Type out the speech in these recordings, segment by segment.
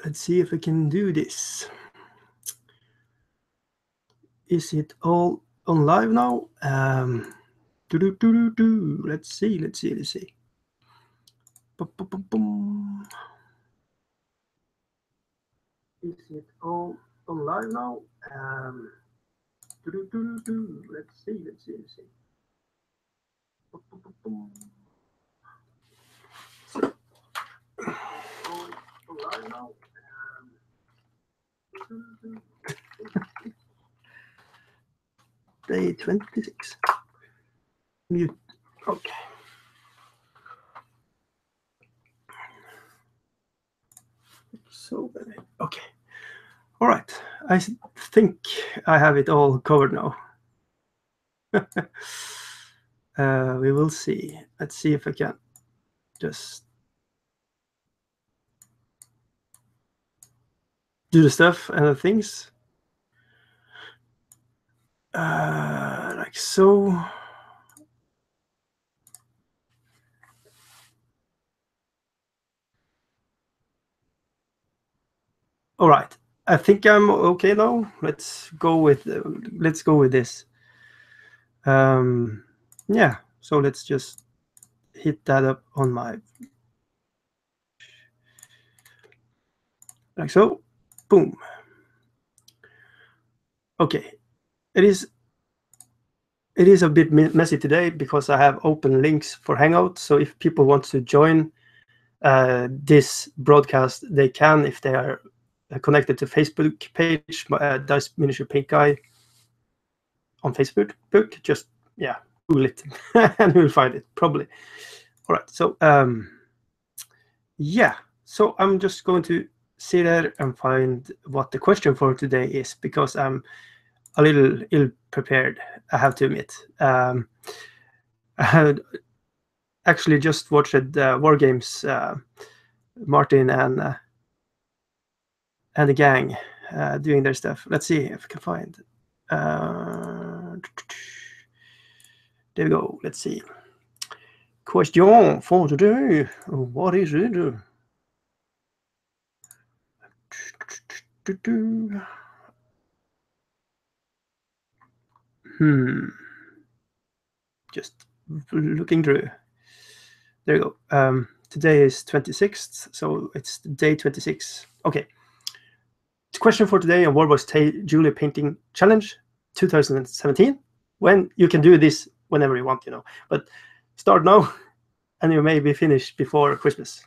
let's see if we can do this. Is it all on live now? Let's see. Boom. Is it all on live now? Let's see. Boom. So, all on live now. Day 26. Mute. Okay. So okay. All right. I think I have it all covered now. We will see. Let's see if I can just do the stuff and the things. Like so. All right. I think I'm okay now. Let's go with this. Yeah. So let's just hit that up on my, like so. Boom. Okay. It is a bit messy today because I have open links for Hangout. So if people want to join this broadcast, they can if they are connected to Facebook page, Dice Miniature Paint Guy on Facebook. Just Google it and you'll find it probably. All right. So yeah. So I'm just going to sit there and find what the question for today is because I'm a little ill-prepared, I have to admit. I had actually just watched War Games, Martin and the gang doing their stuff. Let's see if I can find. There we go. Let's see. Question for today. What is it? Just looking through. There you go. Today is 26th, so it's day 26. Okay. The question for today on WarbossTae Julia Painting Challenge 2017. When you can do this whenever you want, but start now, and you may be finished before Christmas.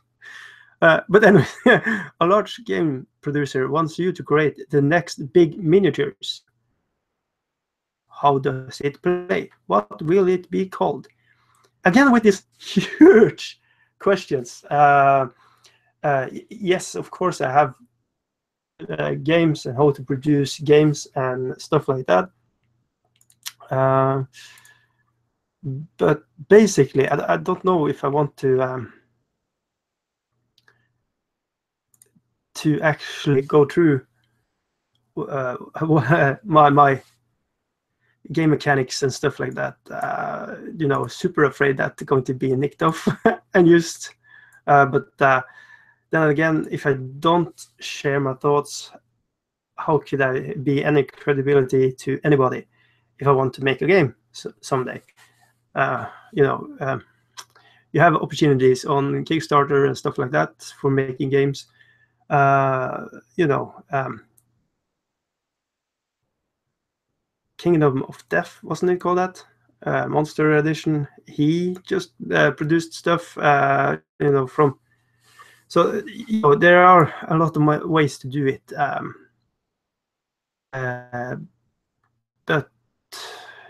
But anyway, a large game producer wants you to create the next big miniatures. How does it play? What will it be called? Again, with these huge questions. Yes, of course, I have games and how to produce games and stuff like that. But basically, I don't know if I want to actually go through my game mechanics and stuff like that. Super afraid that they're going to be nicked off and used. But then again, if I don't share my thoughts, how could I be any credibility to anybody if I want to make a game someday? You have opportunities on Kickstarter and stuff like that for making games. Kingdom of Death, wasn't it called that? Monster Edition. He just produced stuff, from. So there are a lot of ways to do it. But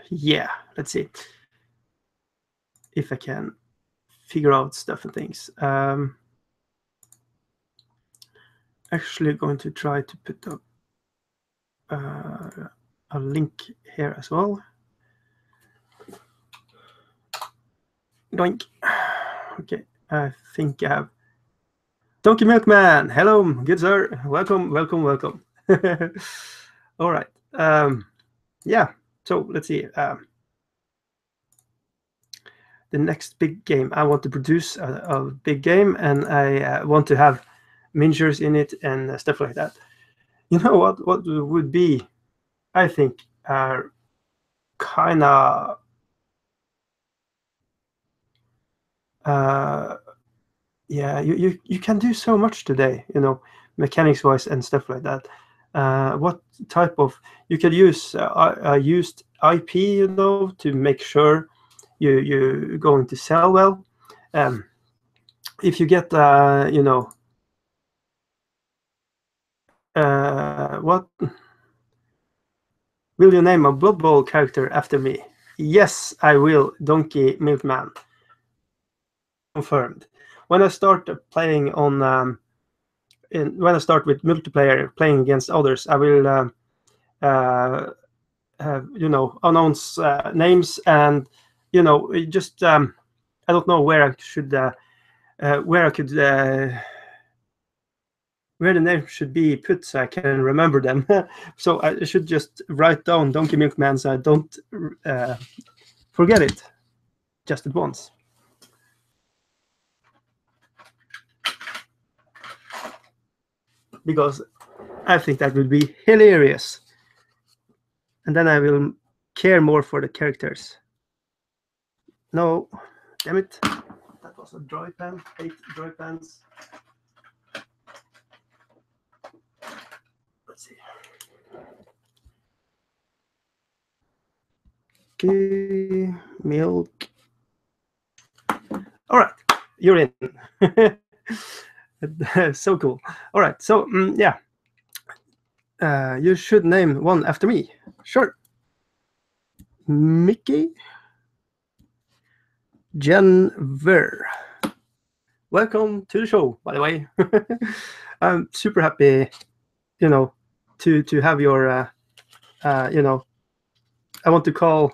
yeah, let's see if I can figure out stuff and things. Actually going to try to put up a link here as well. Doink. Okay, I think I have Donky Milk Man. Hello, good sir. Welcome. All right. Yeah. So let's see. The next big game. I want to produce a big game, and I want to have miniatures in it and stuff like that. You know what would be, I think, kind of yeah, you can do so much today, you know, mechanics wise and stuff like that. What type of, you could use used IP, you know, to make sure you're going to sell well. If you get you know, what will you name a Blood Bowl character after me? Yes, I will. Donky Milk Man. Confirmed. When I start playing on when I start with multiplayer playing against others, I will you know, announce names, and you know, just I don't know where I should where I could where the name should be put so I can remember them. So I should just write down Donky Milk Man so I don't forget it just at once. Because I think that would be hilarious. And then I will care more for the characters. No, damn it. That was a dry pen. 8 dry pens. Let's see. Okay, milk. All right, you're in. So cool. All right, so yeah. You should name one after me. Sure. Mickey Jenver. Welcome to the show, by the way. I'm super happy, you know, to have your, you know, I want to call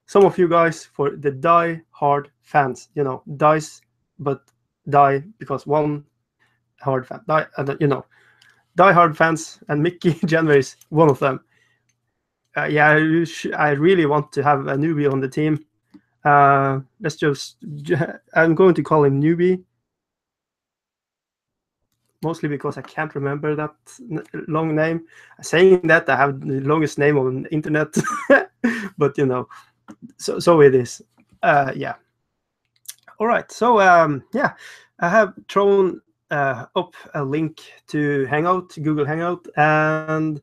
some of you guys for the die-hard fans. You know, dice, but die because one hard fan. Die, you know, die-hard fans, and Mickey Jenver is one of them. Yeah, I really want to have a newbie on the team. Let's just, I'm going to call him Newbie, mostly because I can't remember that long name. Saying that, I have the longest name on the internet, but you know, so it is. Yeah. All right. So yeah, I have thrown up a link to Hangout, Google Hangout, and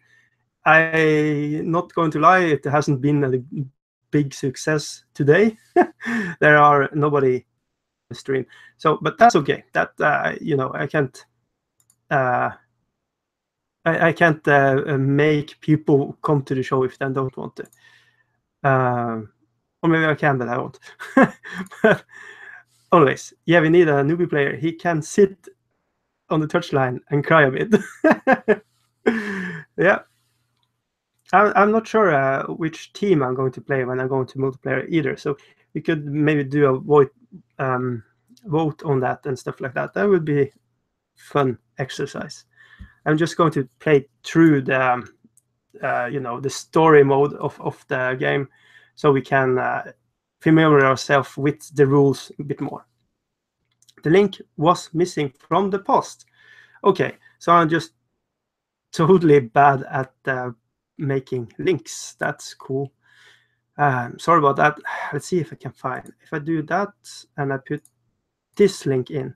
I'm not going to lie, it hasn't been a big success today. There are nobody on the stream, so but that's okay. That you know, I can't I can't make people come to the show if they don't want to. Or maybe I can, but I won't. But always, yeah, we need a newbie player. He can sit on the touchline and cry a bit. Yeah. I'm not sure which team I'm going to play when I'm going to multiplayer either. So we could maybe do a vote on that and stuff like that. That would be fun exercise. I'm just going to play through the you know, the story mode of the game, so we can familiarize ourselves with the rules a bit more. The link was missing from the post. Okay, so I'm just totally bad at making links. That's cool. Sorry about that. Let's see if I can find. If I do that and I put this link in,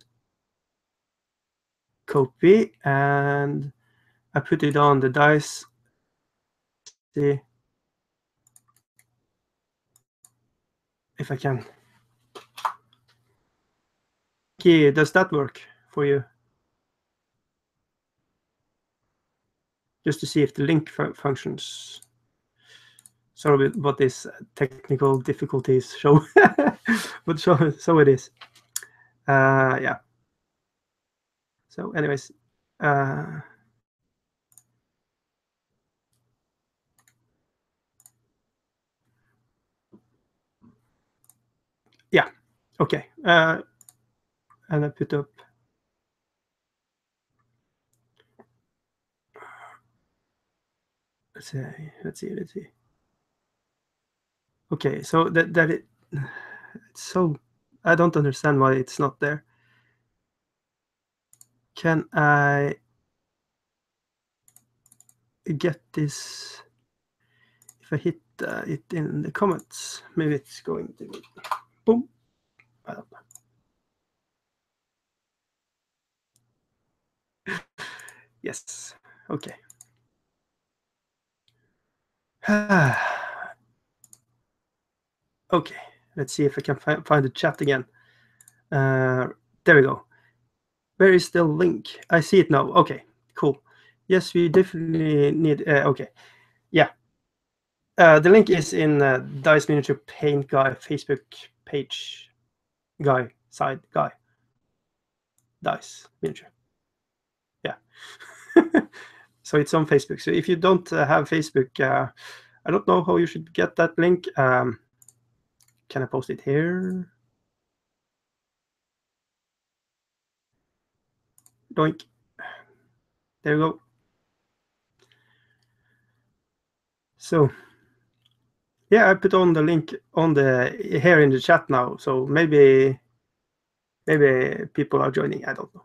copy, and I put it on the dice. See if I can. Okay, does that work for you? Just to see if the link functions. Sorry about this technical difficulties show, but so it is. Yeah. So, anyways, yeah. Okay. And I put up. Let's see. Okay, so that it's so, I don't understand why it's not there. Can I get this? If I hit it in the comments, maybe it's going to boom. I don't know. Yes. Okay. Okay. Let's see if I can find the chat again. There we go. Where is the link? I see it now. Okay. Cool. Yes, we definitely need. Okay. Yeah. The link is in Dice Miniature Paint Guy Facebook page. Side guy. Dice Miniature. Yeah. So it's on Facebook. So if you don't have Facebook, I don't know how you should get that link. Can I post it here? Doink. There we go. So yeah, I put on the link on the here in the chat now. So maybe people are joining. I don't know.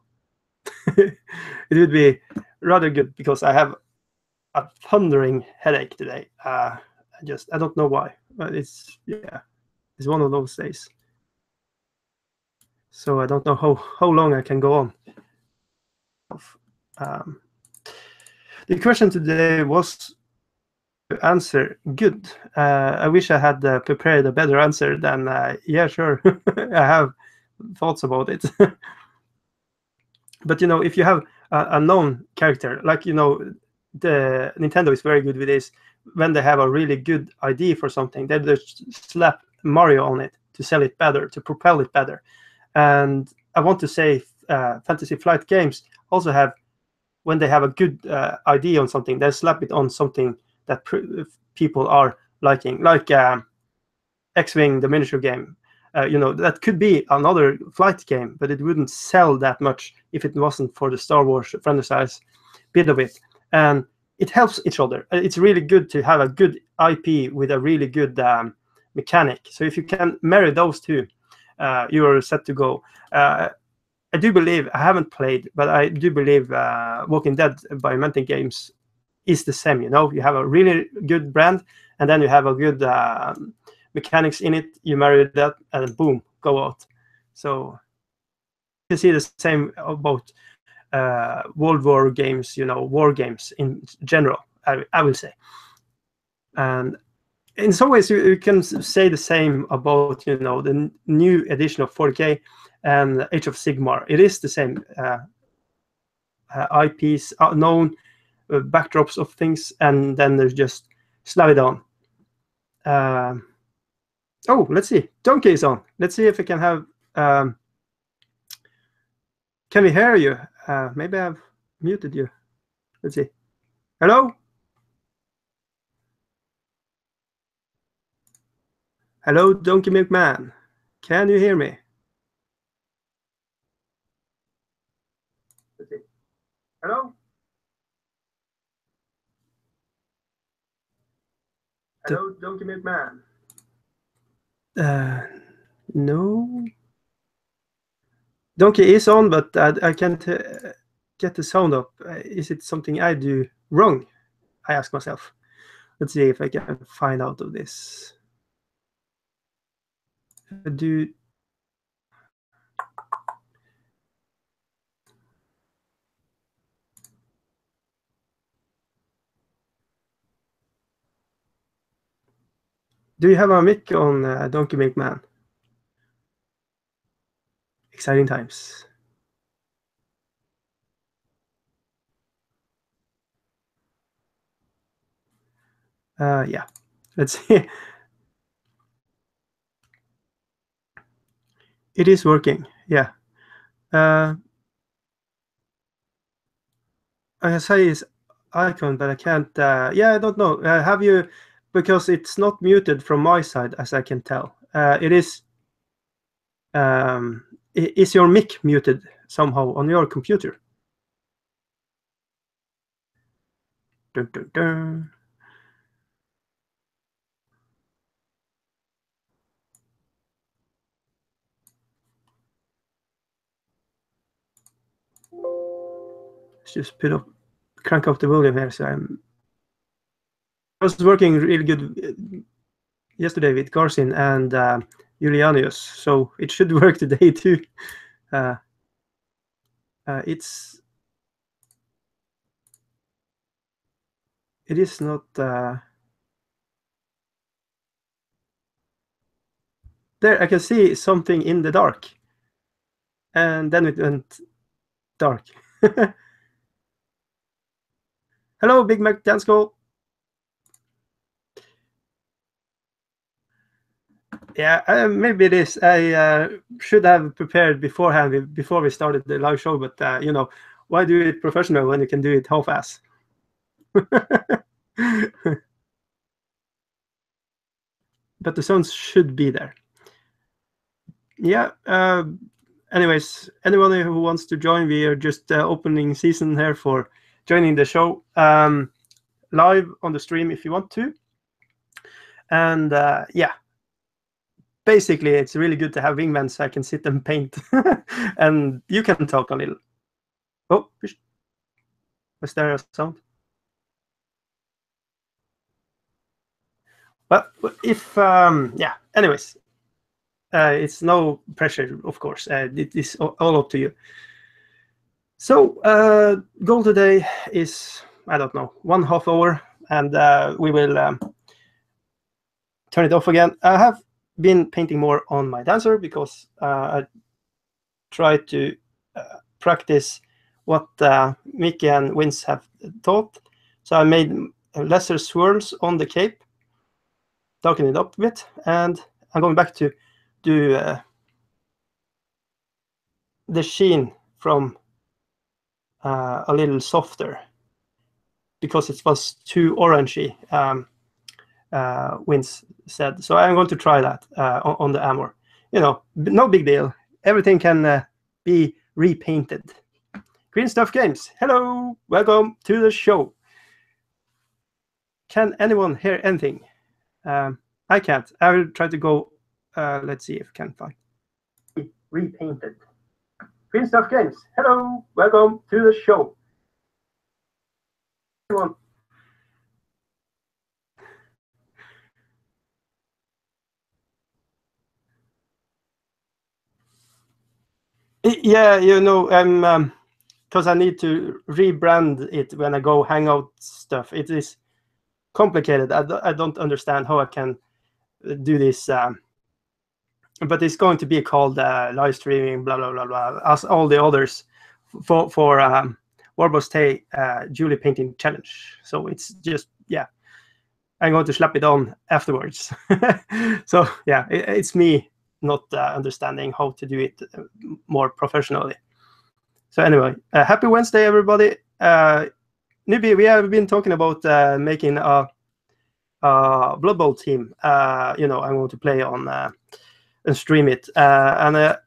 It would be rather good because I have a thundering headache today. I don't know why, but it's one of those days. So I don't know how long I can go on. The question today was to answer good. I wish I had prepared a better answer than yeah, sure. I have thoughts about it. But if you have a known character, like the Nintendo is very good with this. When they have a really good idea for something, they just slap Mario on it to sell it better, to propel it better. And I want to say Fantasy Flight Games also have, when they have a good idea on something, they slap it on something that people are liking, like X-Wing, the miniature game. That could be another flight game, but it wouldn't sell that much if it wasn't for the Star Wars franchise bit of it. And it helps each other. It's really good to have a good IP with a really good mechanic. So if you can marry those two, you are set to go. I do believe, I haven't played, but I do believe Walking Dead by Mantic Games is the same. You have a really good brand, and then you have a good mechanics in it. You marry that, and boom, go out. So you can see the same about World War games, war games in general, I will say. And in some ways, you can say the same about the new edition of 40K and Age of Sigmar. It is the same IPs, known backdrops of things, and then there's just slap it on. Oh, let's see. Donky is on. Let's see if we can have. Can we hear you? Maybe I've muted you. Let's see. Hello? Hello, Donky Milk Man. Can you hear me? Let's see. Hello? Hello, Donky Milk Man. No. Donkey is on, but I can't get the sound up. Is it something I do wrong? I ask myself. Let's see if I can find out of this. Do you have a mic on, Donkey Milk Man? Exciting times. Yeah, let's see. It is working. Yeah. I can say his icon, but I can't. Yeah, I don't know. Have you? Because it's not muted from my side, as I can tell. It is. Is your mic muted somehow on your computer? Dun, dun, dun. just crank up the volume here. So I was working really good yesterday with Garcin and Julianus, so it should work today too. It is not there. I can see something in the dark, and then it went dark. Hello, Big Mac Dansko. Yeah, maybe it is. I should have prepared beforehand before we started the live show, but you know, why do it professional when you can do it half-ass? But the sounds should be there. Yeah. Anyways, anyone who wants to join, we are just opening season here for joining the show live on the stream if you want to. And yeah, basically, it's really good to have wingmen so I can sit and paint, and you can talk a little. Oh, was there a sound? But if yeah, anyways, it's no pressure, of course. It is all up to you. So goal today is, I don't know, 1/2 hour, and we will turn it off again. I have been painting more on my dancer because I try to practice what Mickey and Vince have taught. So I made lesser swirls on the cape, darken it up a bit, and I'm going back to do the sheen from a little softer because it was too orangey, Vince said. So I'm going to try that on the armor. You know, no big deal. Everything can be repainted. Green Stuff Games, hello, welcome to the show. Can anyone hear anything? I can't. I will try to go. Let's see if I can find. Repainted. Green Stuff Games, hello, welcome to the show. Everyone. Yeah, you know, because I need to rebrand it when I go hangout stuff. It is complicated. I don't understand how I can do this. But it's going to be called live streaming, blah blah blah blah, as all the others for WarbossTae Julie painting challenge. So it's just, yeah, I'm going to slap it on afterwards. So yeah, it's me not understanding how to do it more professionally. So anyway, happy Wednesday, everybody. Newbie, we have been talking about making a Blood Bowl team. You know, I'm going to play on and stream it. And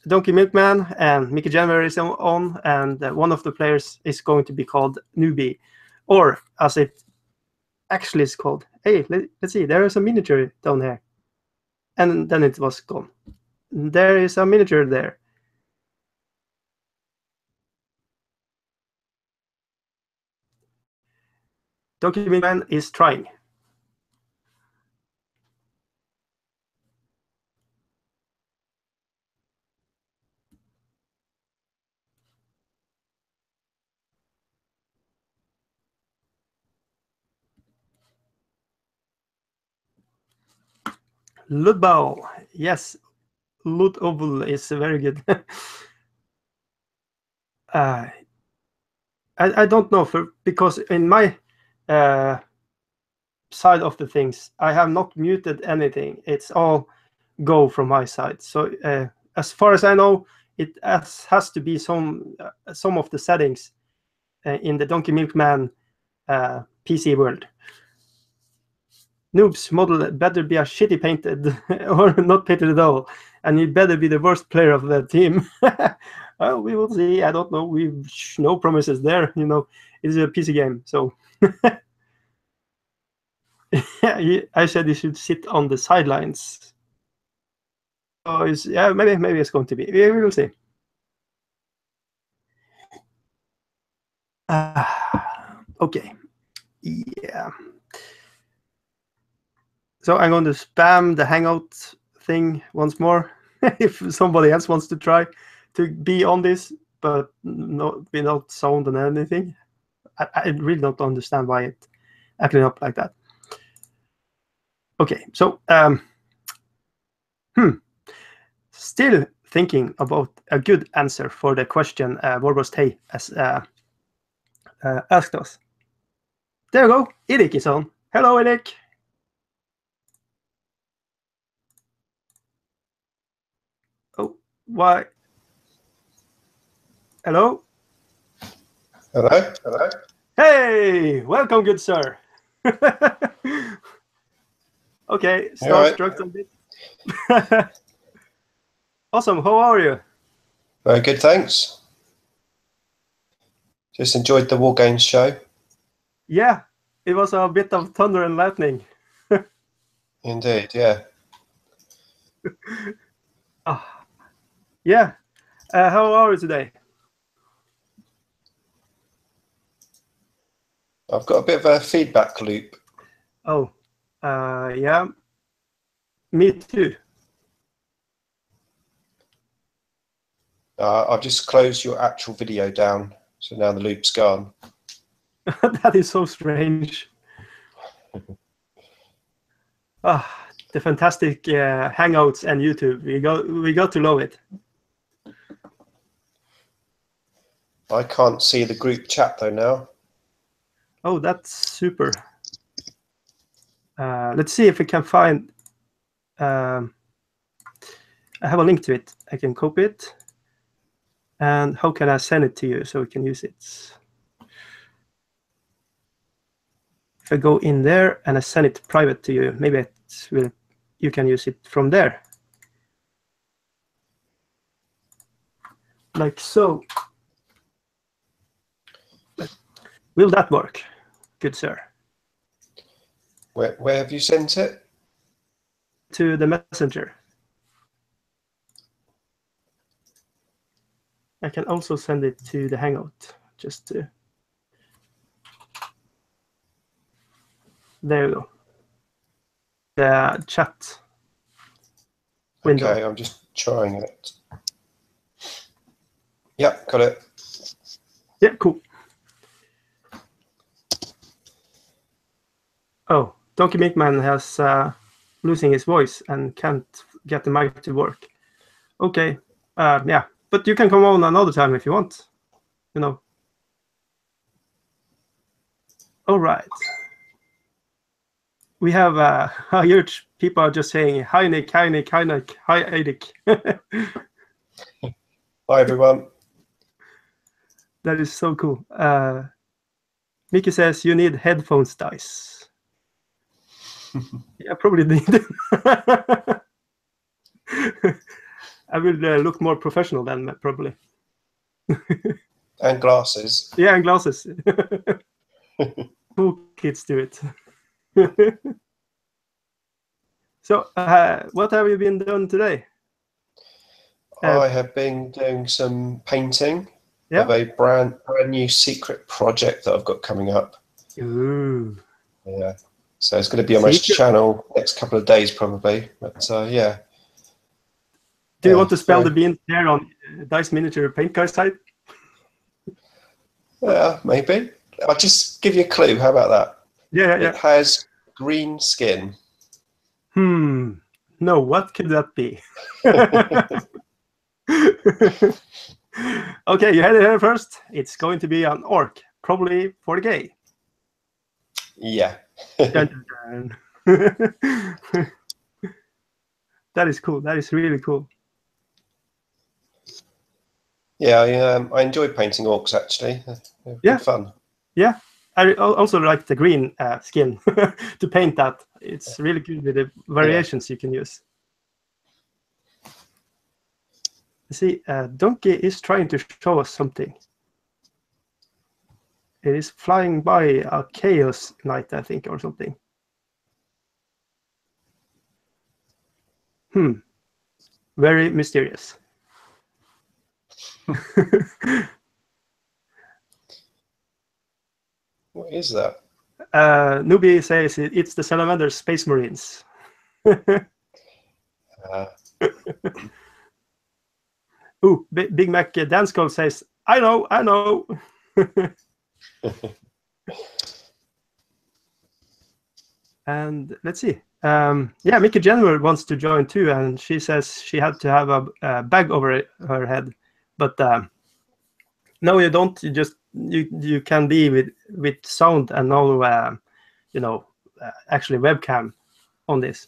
Donky Milk Man and Mickey January is on, and one of the players is going to be called Newbie, or as it actually is called. Hey, let's see, there is a miniature down here. And then it was gone. There is a miniature there. Donky Milk Man is trying. Ludbow, yes, Ludobel is very good. I don't know, because in my side of the things, I have not muted anything. It's all go from my side. So as far as I know, it has to be some of the settings in the Donky Milk Man PC world. Noob's model better be a shitty painted or not painted at all, and you better be the worst player of the team. Well, we will see. I don't know. We've no promises there. You know, it's a PC game, so. I said you should sit on the sidelines. So yeah, maybe it's going to be. We will see. Okay. Yeah. So I'm going to spam the Hangout thing once more. If somebody else wants to try to be on this, but be not sound and anything. I really don't understand why it acting up like that. Okay, so still thinking about a good answer for the question WarbossTae has asked us. There you go, IDIC is on. Hello, IDIC. Oh, why? Hello? Hello? Hello? Hey, welcome, good sir. Okay, starstruck a bit. Awesome, how are you? Very good, thanks. Just enjoyed the War Games show. Yeah, it was a bit of thunder and lightning. Indeed, yeah. Yeah, how are you today? I've got a bit of a feedback loop. Oh, yeah, me too. I've just closed your actual video down, so now the loop's gone. That is so strange. The fantastic Hangouts and YouTube. We got to love it. I can't see the group chat though now. Oh, that's super. Let's see if we can find. I have a link to it. I can copy it. And how can I send it to you so we can use it? If I go in there and I send it private to you, maybe you can use it from there. Like so. Will that work? Good sir. Where have you sent it? To the messenger. I can also send it to the Hangout, just to. There you go. The chat window. Okay, I'm just trying it. Yep, got it. Yeah, cool. Oh, Donky Milk Man has losing his voice and can't get the mic to work. Okay, yeah, but you can come on another time if you want. You know. All right. We have a huge people are just saying hi Nick, hi Nick, hi Nick, hi IDIC. Hi everyone. That is so cool. Mickey says you need headphones, dice. Yeah, probably need. I will look more professional then, probably. And glasses. Yeah, and glasses. Cool kids do it. So, what have you been doing today? I have been doing some painting of Yeah. a brand new secret project that I've got coming up. Ooh. Yeah. So it's going to be on my channel next couple of days probably. But yeah. Do you want to spell the beans there on Dice Miniature Paint Guy site? Yeah, maybe. I'll just give you a clue. How about that? Yeah. It has green skin. No, what could that be? Okay, you had it here first. It's going to be an orc, probably for the gay. Yeah. Dun, dun, dun. That is cool. That is really cool. Yeah, I enjoy painting orcs actually. They're fun. Yeah, I also like the green skin to paint that. It's really good with the variations you can use. See, Donkey is trying to show us something. It is flying by a chaos knight, I think, or something. Very mysterious. What is that? Newbie says it's the Salamander Space Marines. Ooh, Big Mac Dance Call says, I know. And let's see. Yeah, Mickey General wants to join too, and she says she had to have a bag over her head, but no, you don't. You just you can be with sound and no, you know, actually webcam on this.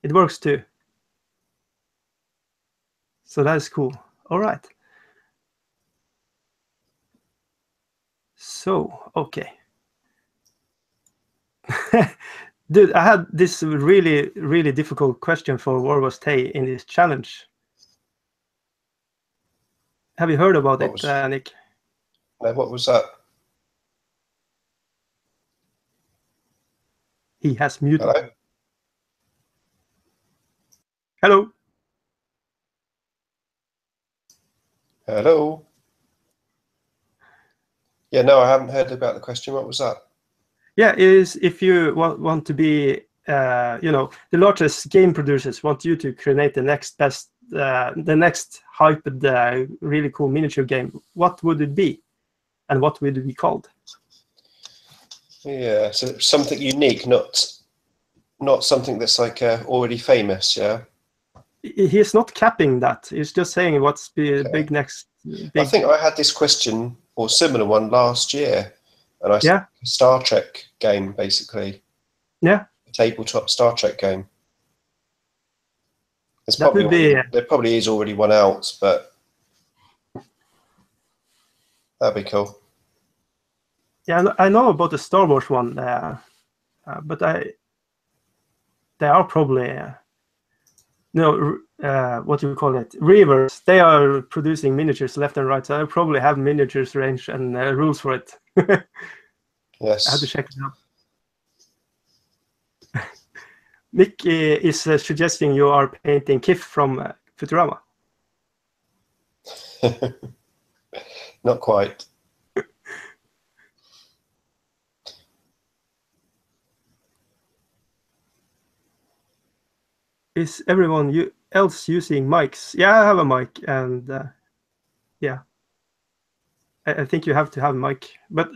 It works too. So that is cool. All right. So okay. Dude, I had this really difficult question for WarbossTae in this challenge. Have you heard about it, Nick? No, what was that? He has muted. Hello? Hello. Hello? Yeah, no, I haven't heard about the question. What was that? Yeah, is if you want to be, you know, the largest game producers want you to create the next best, the next hyped, really cool miniature game. What would it be, and what would it be called? Yeah, so something unique, not something that's like already famous. Yeah. He's not capping that. He's just saying what's the big next. I think I had this question or similar one last year, and I said Star Trek game basically. Yeah. A tabletop Star Trek game. There's That would be. There probably is already one out, but that'd be cool. Yeah, I know about the Star Wars one, but they are probably. No, what do you call it? Reavers. They are producing miniatures left and right, so I probably have miniatures range and rules for it. Yes. I have to check it out. Nick is suggesting you are painting Kif from Futurama. Not quite. Is everyone else using mics? Yeah, I have a mic, and yeah, I think you have to have a mic. But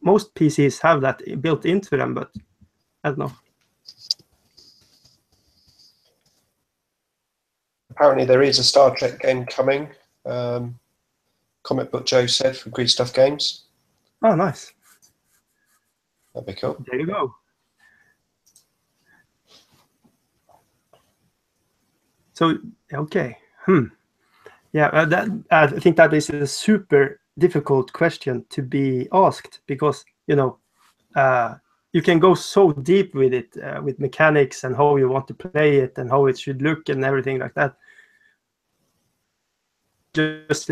most PCs have that built into them, but I don't know. Apparently, there is a Star Trek game coming. Comic Book Joe said from Greed Stuff Games. Oh, nice. That'd be cool. There you go. So, okay. Yeah, I think that is a super difficult question to be asked because, you know, you can go so deep with it, with mechanics and how you want to play it and how it should look and everything like that. Just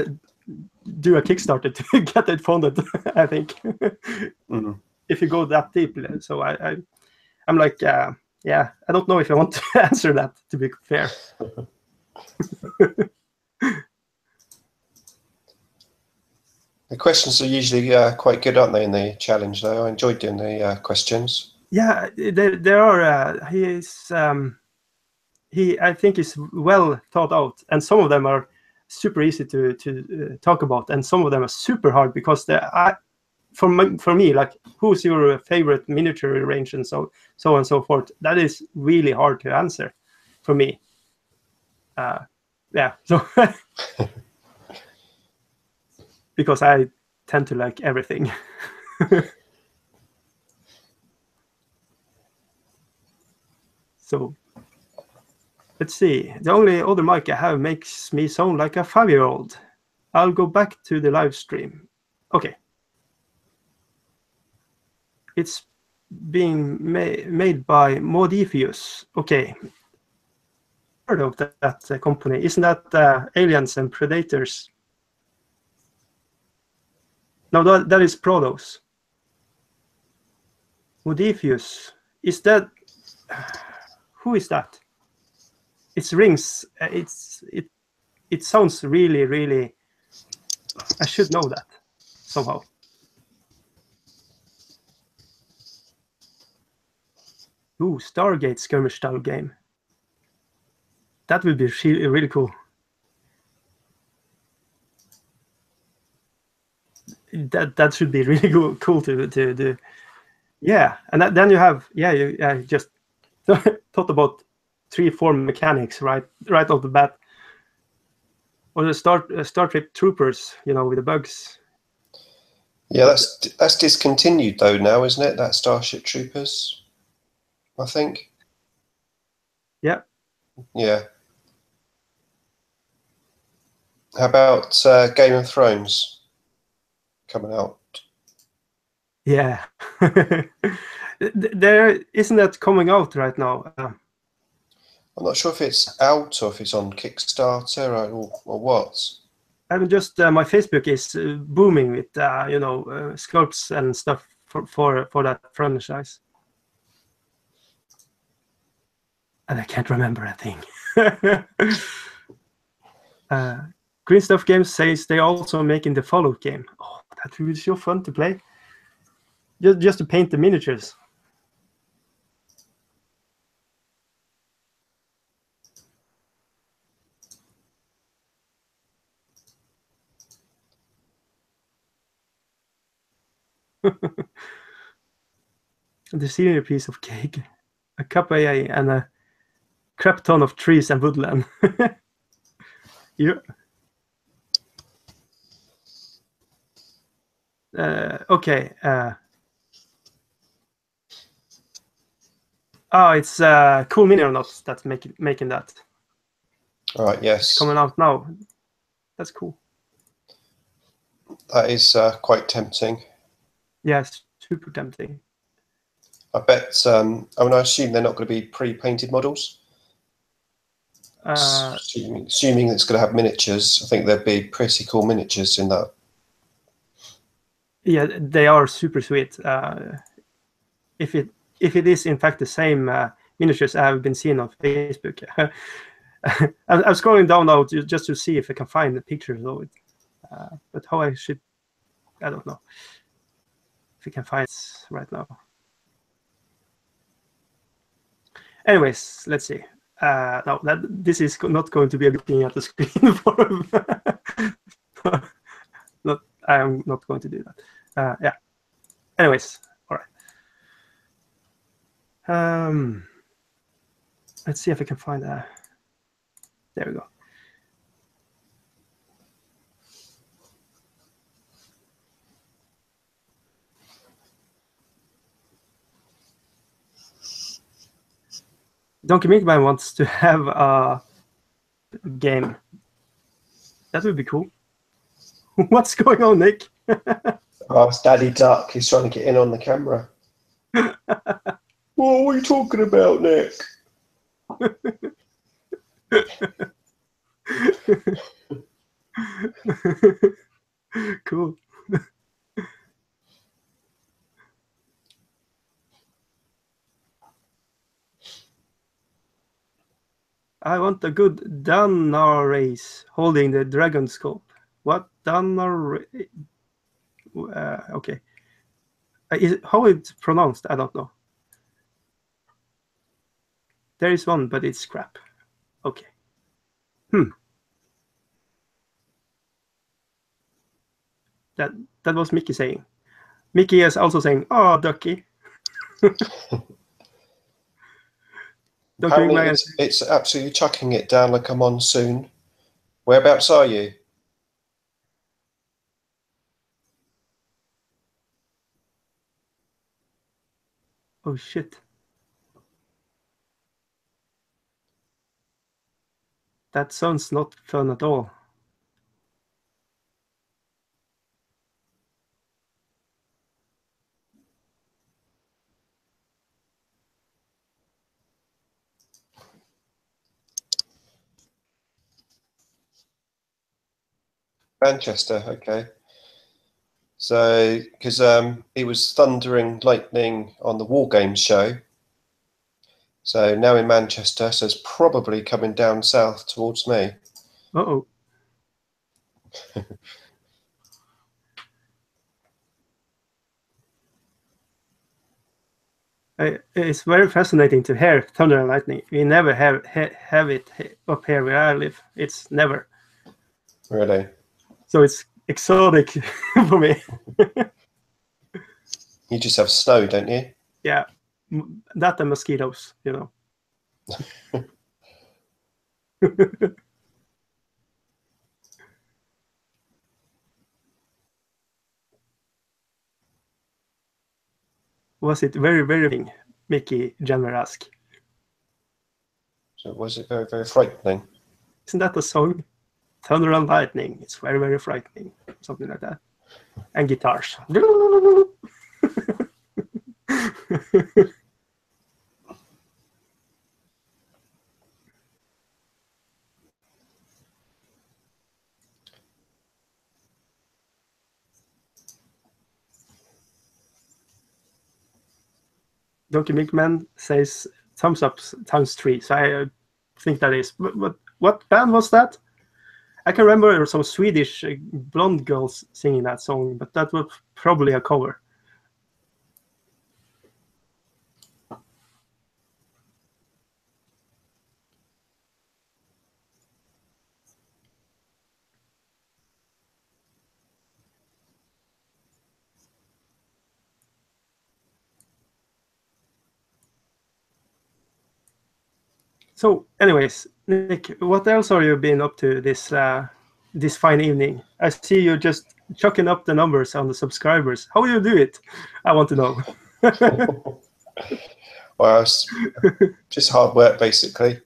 do a Kickstarter to get it funded, I think. If you go that deep. So I'm like, yeah, I don't know if I want to answer that, to be fair. The questions are usually quite good, aren't they, in the challenge, though? I enjoyed doing the questions. Yeah, there are. I think is well thought out, and some of them are super easy to talk about, and some of them are super hard because for me, like, who's your favorite miniature range and so on and so forth. That is really hard to answer for me. Yeah, so because I tend to like everything. So let's see. The only other mic I have makes me sound like a 5-year-old. I'll go back to the live stream. Okay. It's being made by Modifius. Okay. Heard of that company? Isn't that Aliens and Predators? No, that is Prodos. Modifius. Is that? Who is that? It's Rings. It sounds really. I should know that somehow. Ooh, Stargate skirmish style game. That would be really cool. That should be really cool to do. Yeah, and then you have you just thought about 3-4 mechanics right off the bat. Or the Star Trek Troopers, with the bugs. Yeah, that's discontinued though now, isn't it? That Starship Troopers, I think. Yeah. Yeah. How about Game of Thrones coming out? Yeah. There isn't that coming out right now. I'm not sure if it's out or if it's on Kickstarter or what. I mean, just my Facebook is booming with sculpts and stuff for that franchise, and I can't remember a thing. Green Stuff Games says they're also making the Fallout game. Oh, that would be so fun to play. Just to paint the miniatures. The senior piece of cake, a cup of AA, and a crap ton of trees and woodland. Yeah. Okay. Oh, it's Cool Mini or Not that's making that. All right. Yes. It's coming out now. That's cool. That is quite tempting. Yes, super tempting. I bet. I mean, I assume they're not going to be pre-painted models. Assuming it's going to have miniatures, I think there'd be pretty cool miniatures in that. Yeah, they are super sweet. If it is in fact the same miniatures I have been seeing on Facebook, I'm scrolling down now just to see if I can find the pictures of it. But how I don't know if you can find it right now. Anyways, let's see. No, this is not going to be looking at the screen for. I'm not going to do that. Yeah. Anyways, all right. Let's see if I can find that. There we go. Donky Milk Man wants to have a game. That would be cool. What's going on, Nick? Oh, it's Daddy Duck. He's trying to get in on the camera. What are you talking about, Nick? Cool. I want a good Dunnar race holding the dragon scope. What Dunnar? Okay. How it's pronounced? I don't know. There is one, but it's crap. Okay. That was Mickey saying. Mickey is also saying, "Oh, Ducky." Apparently it's absolutely chucking it down like a monsoon. Whereabouts are you? Oh shit. That sounds not fun at all. Manchester, okay. So, because it was thundering lightning on the War Games show. So now in Manchester, so it's probably coming down south towards me. Uh-oh. It's very fascinating to hear thunder and lightning. We never have it up here where I live. It's never. Really? So it's exotic for me. You just have snow, don't you? Yeah, that and mosquitoes, you know. Was it very, very Mickey Jenner asked. So was it very, very frightening? Isn't that a song? Thunder and lightning. It's very, very frightening. Something like that. And guitars. Donky Milk Man says thumbs up ×3. So I think that is. What band was that? I can remember some Swedish blonde girls singing that song, but that was probably a cover. So, anyways, Nick, what else are you been up to this this fine evening? I see you just chucking up the numbers on the subscribers. How do you do it? I want to know. Well, it's just hard work, basically.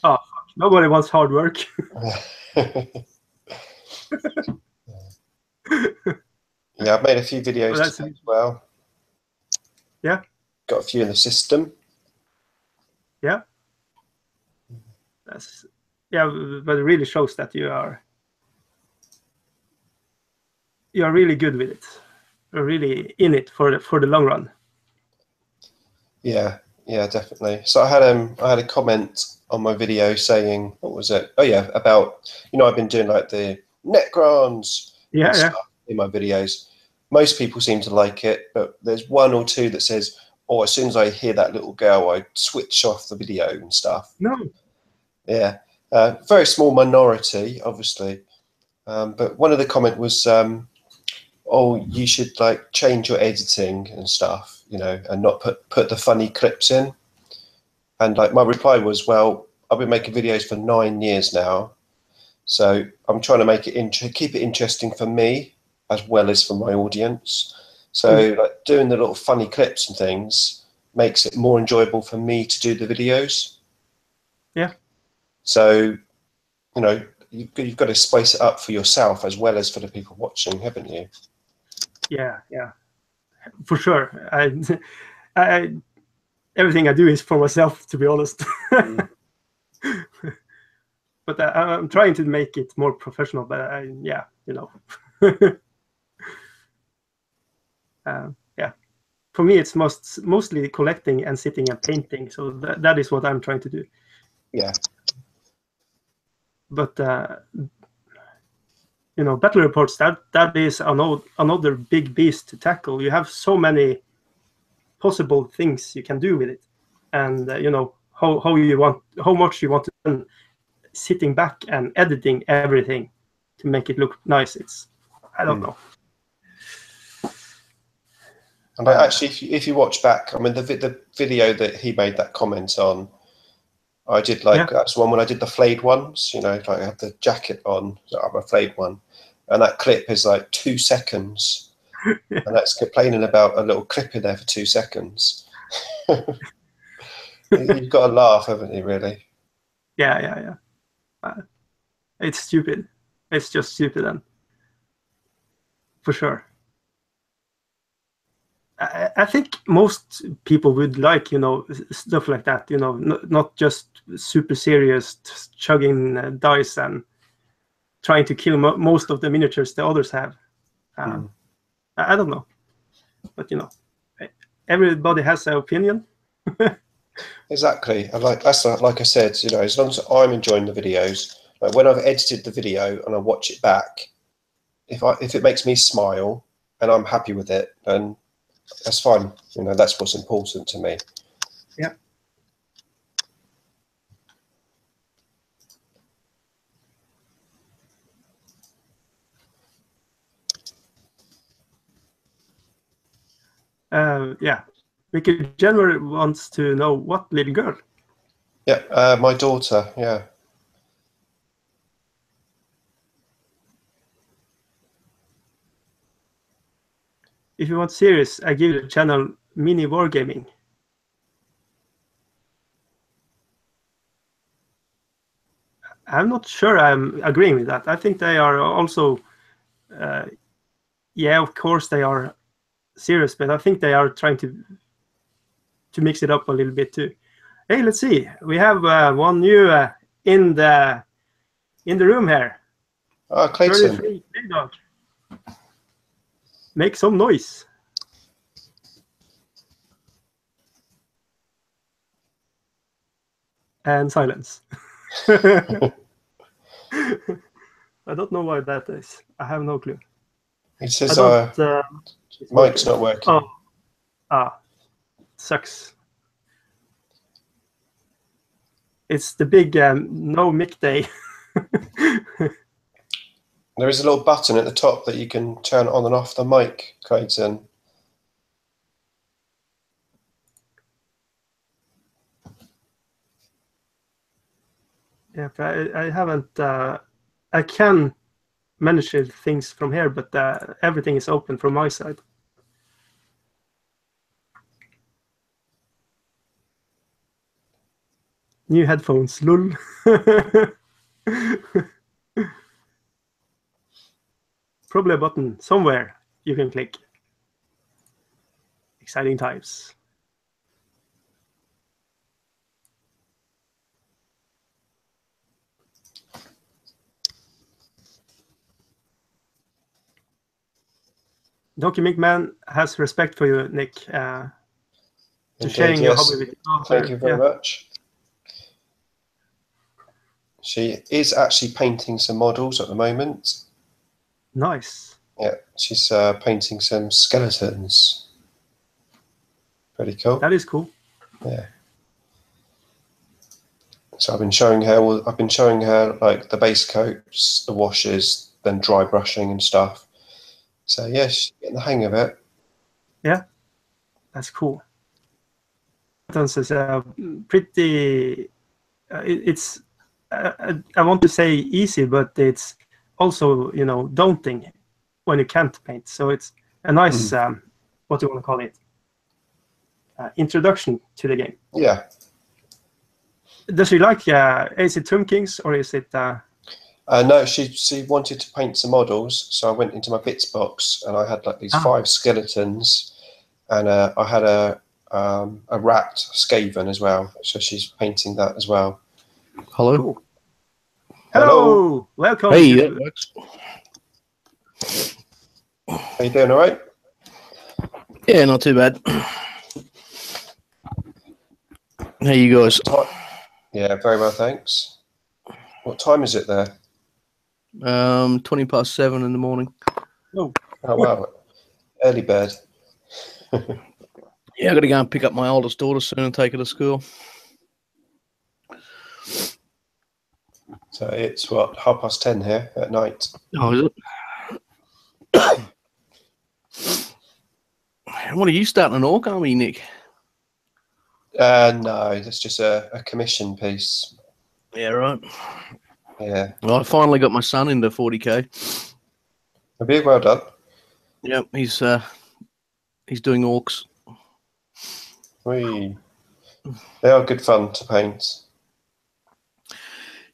Oh, nobody wants hard work. Yeah, I've made a few videos today as well. Yeah. Got a few in the system. Yeah. But it really shows that you are really good with it. You're really in it for the long run. Yeah, definitely. So I had a comment on my video saying, what was it? Oh yeah, about, you know, I've been doing like the Necrons stuff in my videos. Most people seem to like it, but there's one or two that says, oh, as soon as I hear that little girl, I switch off the video and stuff. No. Yeah, very small minority, obviously. But one of the comment was, oh, you should like change your editing and stuff, you know, and not put the funny clips in. And like my reply was, well, I've been making videos for 9 years now, so I'm trying to make it keep it interesting for me as well as for my audience. So like doing the little funny clips and things makes it more enjoyable for me to do the videos. Yeah. So, you know, you've got to spice it up for yourself as well as for the people watching, haven't you? Yeah, for sure. I everything I do is for myself, to be honest. But I'm trying to make it more professional. But yeah, you know. Yeah, for me it's mostly collecting and sitting and painting. So that is what I'm trying to do. Yeah. But you know, battle reports, that is another big beast to tackle. You have so many possible things you can do with it, and you know how much you want to spend sitting back and editing everything to make it look nice. I don't know. And actually, if you watch back, I mean, the video that he made that comment on, I did like that's one when I did the flayed ones. You know, like I had the jacket on, so I'm a flayed one, and that clip is like 2 seconds, and that's complaining about a little clip in there for 2 seconds. You've got to laugh, haven't you? Really? Yeah. It's stupid. It's just stupid, and for sure. I think most people would like, you know, stuff like that, you know, not just super serious chugging dice and trying to kill most of the miniatures the others have. I don't know, but you know, everybody has their opinion. Exactly. And like I said, you know, as long as I'm enjoying the videos, like when I've edited the video and I watch it back, if it makes me smile and I'm happy with it, then that's fine. You know, that's what's important to me. Yeah. Yeah. Mickey Jenner wants to know what little girl. Yeah, my daughter. Yeah. If you want serious, I give you the channel Mini Wargaming. I'm not sure I'm agreeing with that. I think they are also, yeah, of course they are serious, but I think they are trying to mix it up a little bit too. Hey, let's see. We have one new in the room here. Oh, Clayton. 33 Big Dog. Make some noise. And silence. I don't know why that is. I have no clue. It says mic's not working. Oh, sucks. It's the big no mic day. There is a little button at the top that you can turn on and off the mic, Clayton. Yeah, but I haven't. I can manage things from here, but everything is open from my side. New headphones, lol. Probably a button somewhere you can click. Exciting times. Donky Milk Man has respect for you, Nick. To sharing your hobby with you. Thank you very much. She is actually painting some models at the moment. Nice. Yeah, she's painting some skeletons. Pretty cool. That is cool. Yeah. So I've been showing her like the base coats, the washes, then dry brushing and stuff. So yeah, she's getting the hang of it. Yeah, that's cool. It's pretty. It's I want to say easy, but it's also daunting when you can't paint. So it's a nice what do you want to call it? Introduction to the game. Yeah. Does she like is it Tomb Kings or is it? No, she wanted to paint some models, so I went into my bits box and I had like these 5 skeletons, and I had a rat Skaven as well. So she's painting that as well. Hello. Cool. Hello. Welcome. Hey, that works. Are you doing all right? Yeah, not too bad. How you guys? Yeah, very well, thanks. What time is it there? 7:20 in the morning. Oh wow, early bird. Yeah, I got to go and pick up my oldest daughter soon and take her to school. So it's what, 10:30 here at night. Oh, is it? What are you starting an orc army, Nick? No, that's just a commission piece. Yeah, right. Yeah. Well, I finally got my son into 40k. Well done. Yep, he's doing orcs. They are good fun to paint.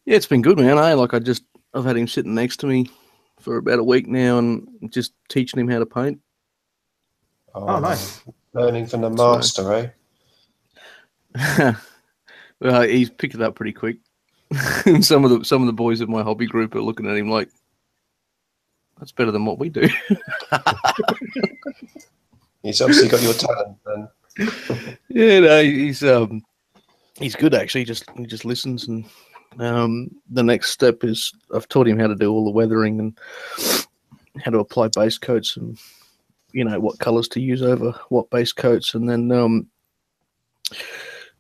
Yeah, it's been good, man. I've had him sitting next to me for about a week now and just teaching him how to paint. Oh nice. Learning from the master, eh? Well, he's picked it up pretty quick. And some of the boys in my hobby group are looking at him like, that's better than what we do. He's obviously got your talent then. Yeah, no, he's good actually. He just listens, and the next step is I've taught him how to do all the weathering and how to apply base coats and you know, what colours to use over what base coats, and then the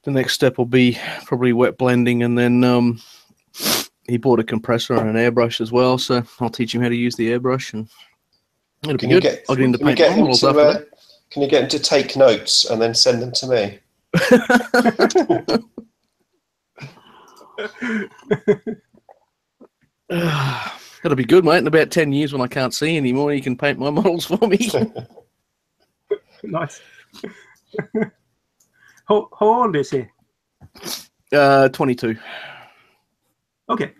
next step will be probably wet blending, and then he bought a compressor and an airbrush as well, so I'll teach him how to use the airbrush, and it'll be good. I'll get him to paint models after that. Can you get him to take notes and then send them to me? That'll be good, mate. In about 10 years when I can't see anymore, you can paint my models for me. Nice. How old is he? 22. Okay.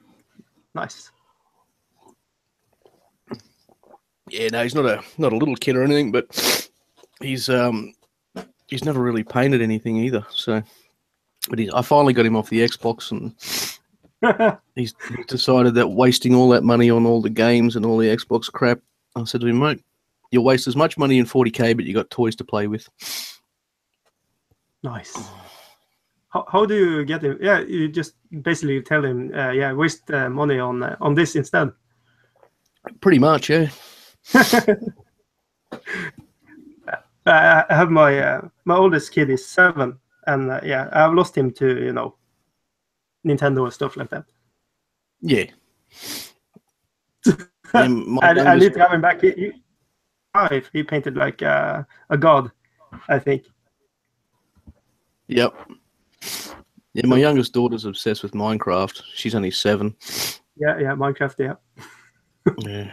Nice. Yeah, no, he's not a little kid or anything, but he's never really painted anything either. So, but I finally got him off the Xbox, and he's decided that wasting all that money on all the games and all the Xbox crap. I said to him, mate, you'll waste as much money in 40K, but you got toys to play with. Nice. How do you get him? Yeah, you just basically tell him, yeah, waste money on this instead. Pretty much, yeah. I have my oldest kid is 7, and yeah, I've lost him to Nintendo and stuff like that. Yeah. I need to have him back. He painted like a god, I think. Yep. Yeah, my youngest daughter's obsessed with Minecraft. She's only 7. Yeah, Minecraft, yeah. Yeah.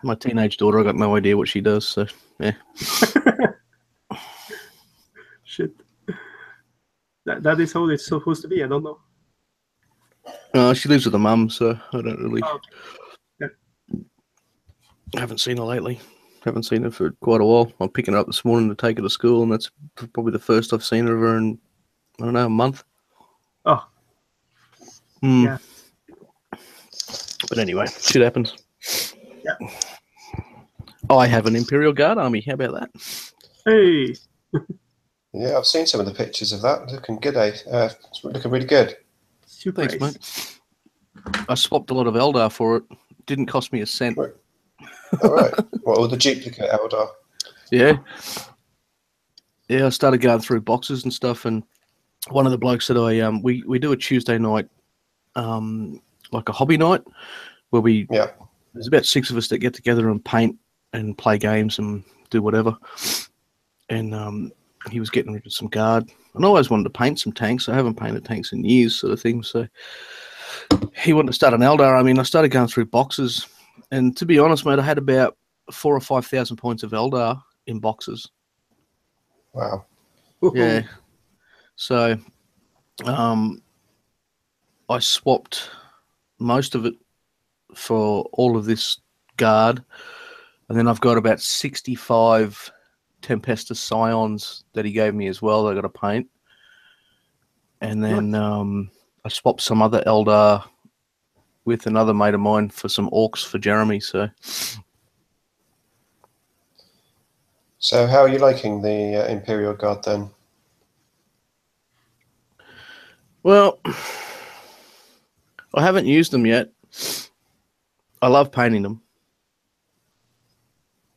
My teenage daughter, I got no idea what she does, so yeah. Shit. That is how it's supposed to be, I don't know. She lives with her mum, so I don't really... Oh, yeah. I haven't seen her lately. Haven't seen her for quite a while. I'm picking her up this morning to take her to school, and that's probably the first I've seen of her in, I don't know, a month. Oh. Yeah. But anyway, shit happens. Yeah. I have an Imperial Guard army. How about that? Hey. Yeah, I've seen some of the pictures of that. Looking good, eh? It's looking really good. Super. Thanks, mate. I swapped a lot of Eldar for it. Didn't cost me a cent. Right. All right. Well, the duplicate Eldar. Yeah. Yeah, I started going through boxes and stuff, and one of the blokes said, we do a Tuesday night, like a hobby night, where there's about 6 of us that get together and paint and play games and do whatever. And he was getting rid of some guard. And I always wanted to paint some tanks. I haven't painted tanks in years, sort of thing. So he wanted to start an Eldar. I mean, I started going through boxes. And to be honest, mate, I had about 4,000 or 5,000 points of Eldar in boxes. Wow. Yeah. So I swapped most of it for all of this guard. And then I've got about 65 Tempestus Scions that he gave me as well that I got to paint. And then I swapped some other Eldar with another mate of mine for some Orcs for Jeremy. So how are you liking the Imperial Guard then? Well, I haven't used them yet. I love painting them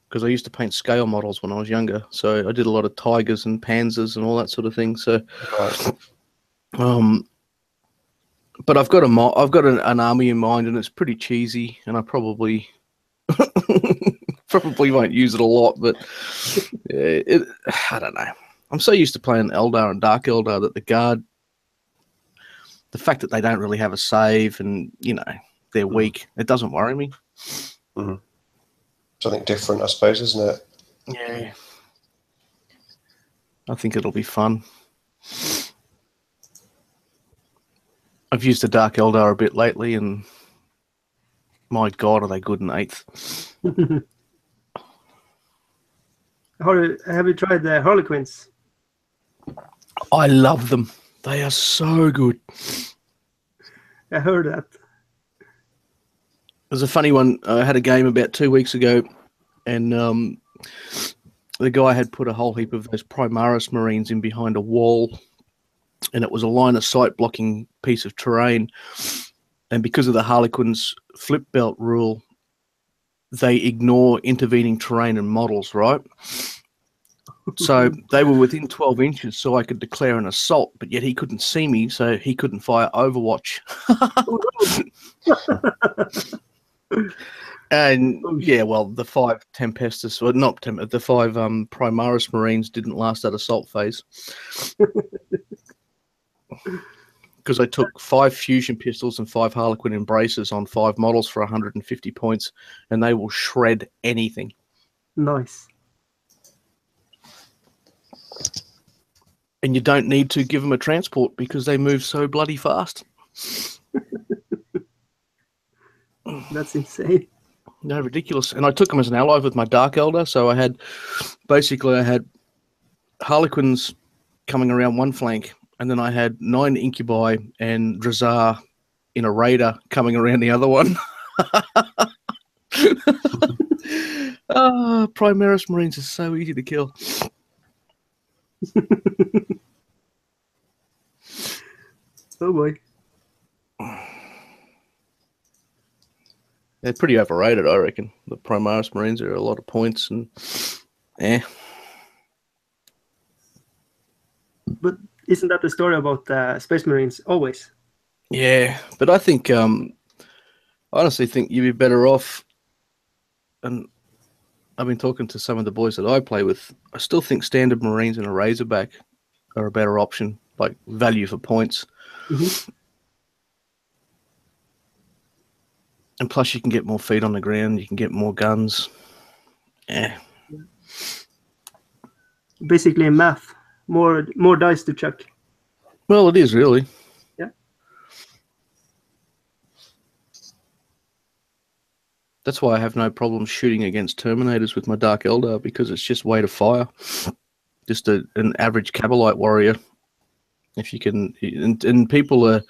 because I used to paint scale models when I was younger. So I did a lot of tigers and panzers and all that sort of thing. So, but I've got an army in mind, and it's pretty cheesy, and I probably won't use it a lot. But I don't know. I'm so used to playing Eldar and Dark Eldar that the guard, the fact that they don't really have a save and they're weak, it doesn't worry me. Mm-hmm. Something different, I suppose, isn't it? Yeah. I think it'll be fun. I've used the Dark Eldar a bit lately, and my God, are they good in 8th. Have you tried the Harlequins? I love them. They are so good. I heard that. There's a funny one. I had a game about 2 weeks ago, and the guy had put a whole heap of those Primaris Marines in behind a wall, and it was a line of sight blocking piece of terrain. And because of the Harlequins flip belt rule, they ignore intervening terrain and models, right? So they were within 12 inches, so I could declare an assault, but yet he couldn't see me, so he couldn't fire Overwatch. And yeah, well, the 5 Tempestus, well, not the 5 Primaris Marines didn't last that assault phase. Because I took 5 fusion pistols and 5 Harlequin embraces on 5 models for 150 points, and they will shred anything. Nice. And you don't need to give them a transport because they move so bloody fast. That's insane. No, ridiculous. And I took them as an ally with my Dark Elder, so I had Harlequins coming around one flank, and then I had 9 Incubi and Drazar in a Raider coming around the other one. Primaris Marines are so easy to kill. Oh boy. They're pretty overrated, I reckon. The Primaris Marines are a lot of points, and But isn't that the story about Space Marines always? yeah, but I think, honestly think you'd be better off, and I've been talking to some of the boys that I play with, I still think standard Marines and a Razorback are a better option, like value for points. Mm-hmm. And plus you can get more feet on the ground, you can get more guns. Yeah. Basically math. More dice to chuck. Well, it is really. Yeah. That's why I have no problem shooting against Terminators with my Dark Elder, because it's just weight of fire. Just an average Cabalite warrior. If you can, and people are,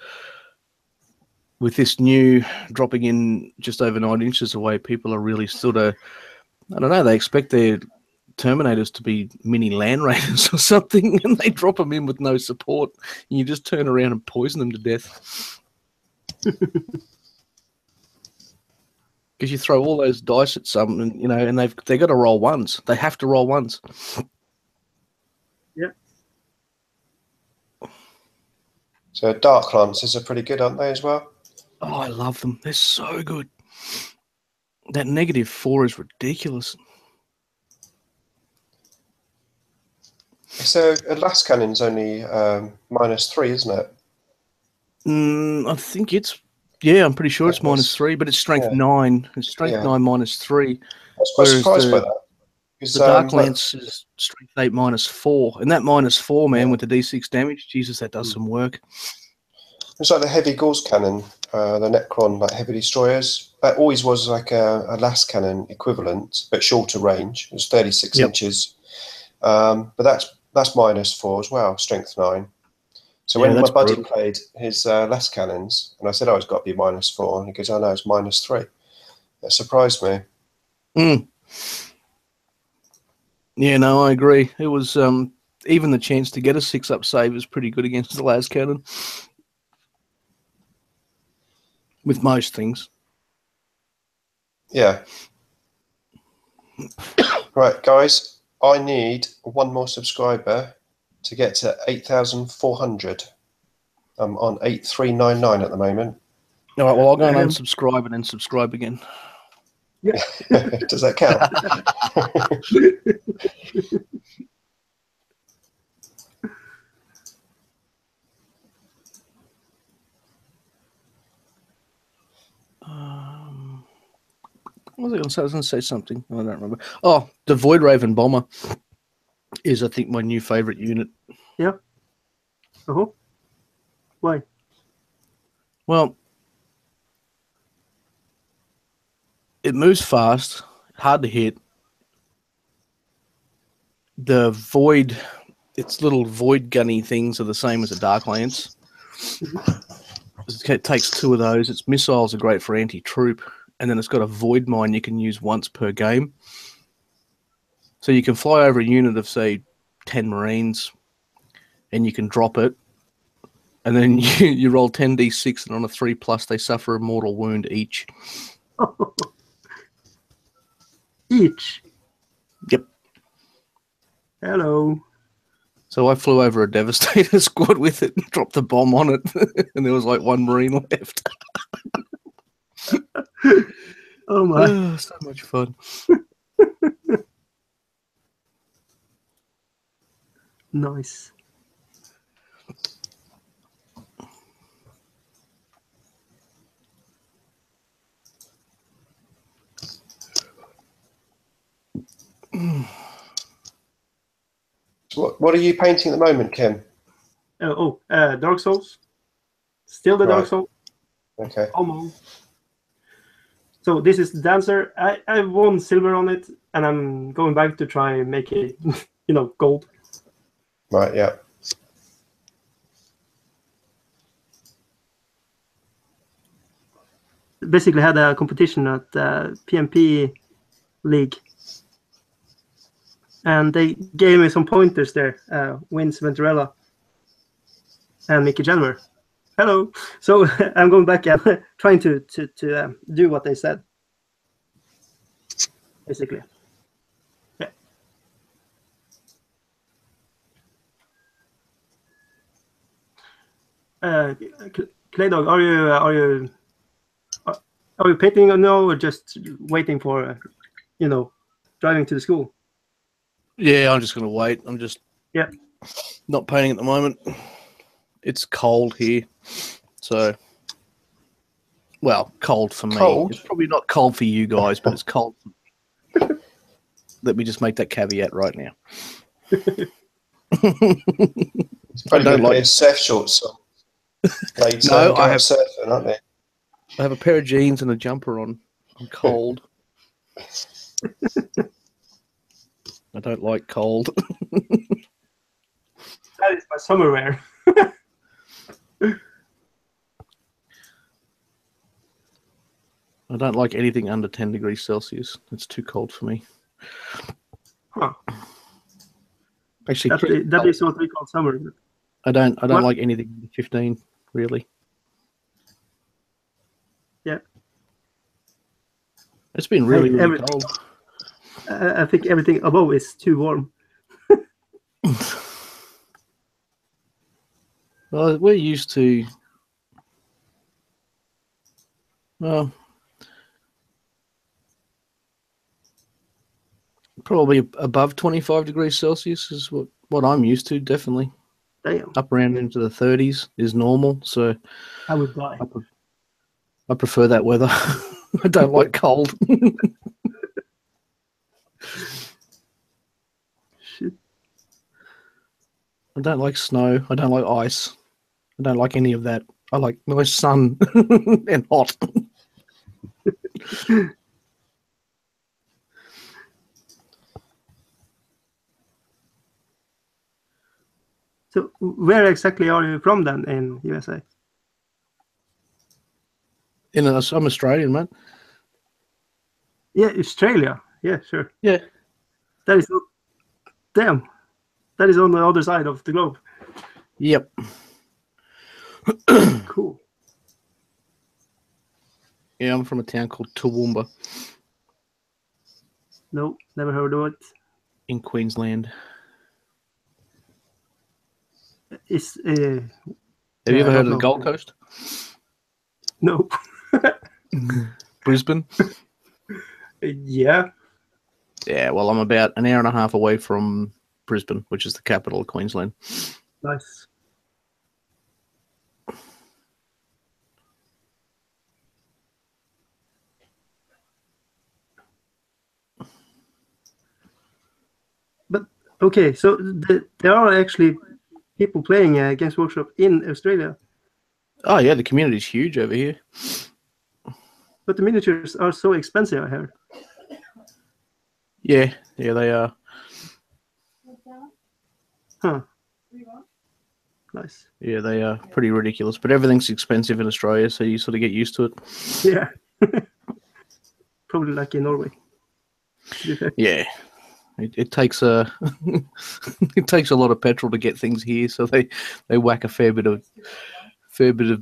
with this new dropping in just over 9 inches away, people are really sort of, I don't know, they expect their Terminators to be mini Land Raiders or something, and they drop them in with no support, and you just turn around and poison them to death. Because you throw all those dice at some, and and they got to roll ones. They have to roll ones. Yeah. So Dark Lancers are pretty good, aren't they, as well? Oh, I love them. They're so good. That -4 is ridiculous. So a last cannon's only -3, isn't it? I think it's, yeah, I'm pretty sure it's -3, but it's strength 9. It's strength 9 -3. I was quite surprised by that. The Dark Lance is strength 8 -4, and that -4, man, with the D6 damage, Jesus, that does some work. It's like the heavy Gauss cannon, the Necron, like heavy destroyers. That always was like a last cannon equivalent, but shorter range. It was 36 inches. But that's -4 as well, strength 9. So when my buddy played his last cannons, and I said, "Oh, it's got to be -4," and he goes, "Oh no, it's -3." That surprised me. Yeah, no, I agree. It was even the chance to get a 6-up save is pretty good against the last cannon. With most things. Yeah. Right, guys, I need one more subscriber to get to 8,400. I'm on 8,399 at the moment. All right, well, I'll go and unsubscribe and then subscribe again. Yeah. Does that count? What was I going to say? I was going to say something. I don't remember. Oh, the Void Raven Bomber is, I think, my new favorite unit. Yeah. Why? Well, it moves fast, hard to hit. The void, its little void gunny things are the same as the Dark Lance. It takes 2 of those. Its missiles are great for anti-troop. And then it's got a void mine you can use once per game. So you can fly over a unit of, say, 10 Marines, and you can drop it. And then you roll 10d6, and on a 3+, they suffer a mortal wound each. beach. Yep. Hello. So I flew over a Devastator squad with it and dropped the bomb on it, and there was like one Marine left. Oh my. Oh, so much fun. Nice. What are you painting at the moment, Kim? Dark Souls. Still the Dark Right. Souls. Okay. Almost. So this is the Dancer. I won silver on it, and I'm going back to try and make it, gold. Right, yeah. Basically had a competition at PMP League. And they gave me some pointers there. Vince Venturella and Mickey Janver. Hello. So I'm going back and trying to do what they said. Basically. Yeah. Clay Dog, are you painting now, or just waiting for driving to the school? Yeah, I'm just going to wait. I'm just not painting at the moment. It's cold here. So, well, cold for me. Cold? It's probably not cold for you guys, but it's cold for me. Let me just make that caveat right now. It's probably going to be a surf shorts on. No, I have surfing, aren't they? I have a pair of jeans and a jumper on. I'm cold. I don't like cold. That is my summer wear. I don't like anything under 10 degrees Celsius. It's too cold for me. Huh. Actually, that is what we call summer. I don't like anything under 15, really. Yeah. It's been really, really cold. I think everything above is too warm. Well, we're used to... Well, probably above 25 degrees Celsius is what I'm used to, definitely. Damn. Up around into the 30s is normal, so... I would die. I prefer that weather. I don't like cold. Shit. I don't like snow. I don't like ice. I don't like any of that. I like nice sun and hot. So where exactly are you from then in USA? I'm Australian, man. Yeah, Australia. Yeah, sure. Yeah. That is damn. That is on the other side of the globe. Yep. Cool. Yeah, I'm from a town called Toowoomba No, never heard of it. in Queensland. It's Have you ever heard of the Gold Coast? No. Brisbane? Yeah. Yeah, well, I'm about an hour and a half away from Brisbane, which is the capital of Queensland. Nice. But okay, so there are actually people playing Games Workshop in Australia. Oh, yeah, the community's huge over here. But the miniatures are so expensive, I heard. Yeah, they are. Huh. Nice. Yeah, they are pretty ridiculous. But everything's expensive in Australia, so you sort of get used to it. Yeah. Probably like in Norway. Yeah. It takes a it takes a lot of petrol to get things here, so they whack a fair bit of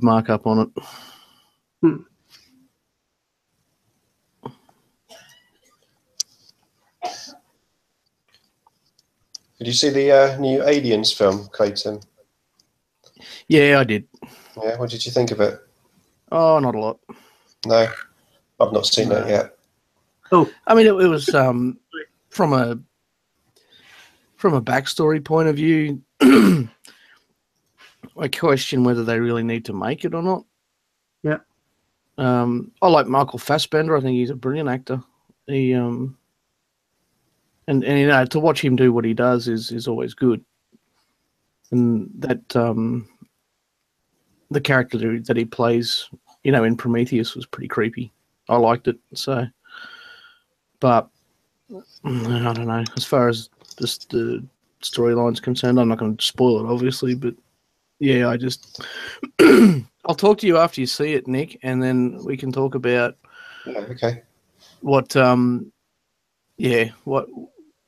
markup on it. Did you see the new Aliens film, Clayton? Yeah, I did. Yeah, what did you think of it? Oh, not a lot. No, I've not seen it yet. Oh, I mean, it was from a backstory point of view. I question whether they really need to make it or not. yeah. I like Michael Fassbender. I think he's a brilliant actor. He and you know, to watch him do what he does is always good. And that the character that he plays, you know, in Prometheus was pretty creepy. I liked it. So, but I don't know. As far as just the storyline's concerned, I'm not going to spoil it, obviously, but yeah, I just I'll talk to you after you see it, Nick, and then we can talk about Okay. what what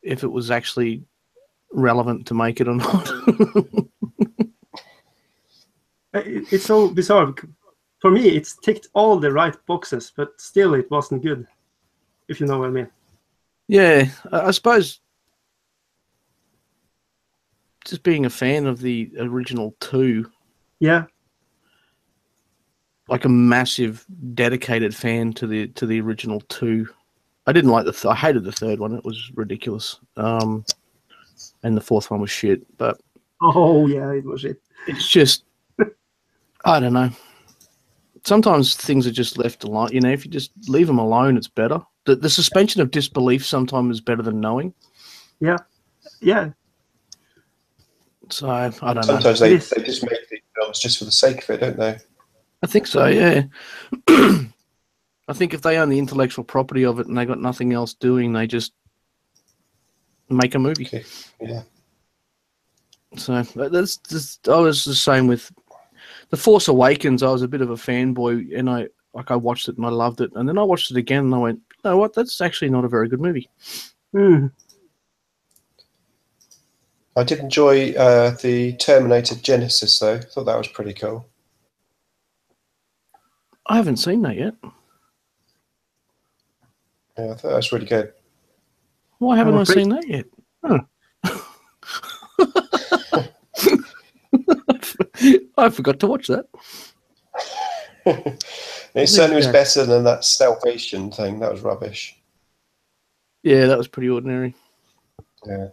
if it was actually relevant to make it or not. It's so bizarre. For me, it's ticked all the right boxes, but still it wasn't good, if you know what I mean. Yeah, I suppose just being a fan of the original two, Yeah. like a massive dedicated fan to the original two. I didn't like I hated the third one. It was ridiculous. And the fourth one was shit. But Oh, yeah, it was it. it's just, I don't know. Sometimes things are just left alone. You know, if you just leave them alone, it's better. The suspension of disbelief sometimes is better than knowing. Yeah. Yeah. So I don't know. Sometimes they just make these films just for the sake of it, don't they? I think so, yeah. I think if they own the intellectual property of it and they got nothing else doing, they just make a movie. Okay. Yeah. So that's just, I was the same with The Force Awakens. I was a bit of a fanboy, and I watched it and I loved it, and then I watched it again and I went, you know what? That's actually not a very good movie. Mm. I did enjoy the Terminator Genesis, though. I thought that was pretty cool. I haven't seen that yet. Yeah, I thought that was really good. Why haven't I seen that yet? Huh. I forgot to watch that. It certainly was better than that Salvation thing. That was rubbish. Yeah, that was pretty ordinary. Yeah.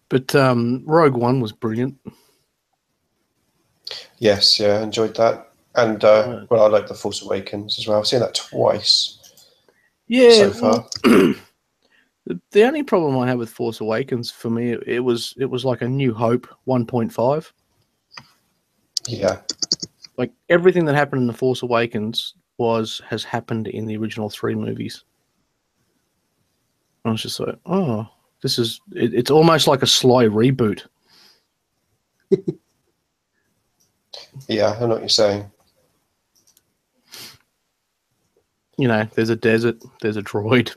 But Rogue One was brilliant. Yes, yeah, I enjoyed that. And, well, I like The Force Awakens as well. I've seen that twice. Yeah. So far. The only problem I have with Force Awakens, for me, it was like a New Hope 1.5. Yeah. Like everything that happened in The Force Awakens has happened in the original 3 movies. I was just like, oh, this is it's almost like a sly reboot. Yeah, I know what you're saying. You know, there's a desert, there's a droid.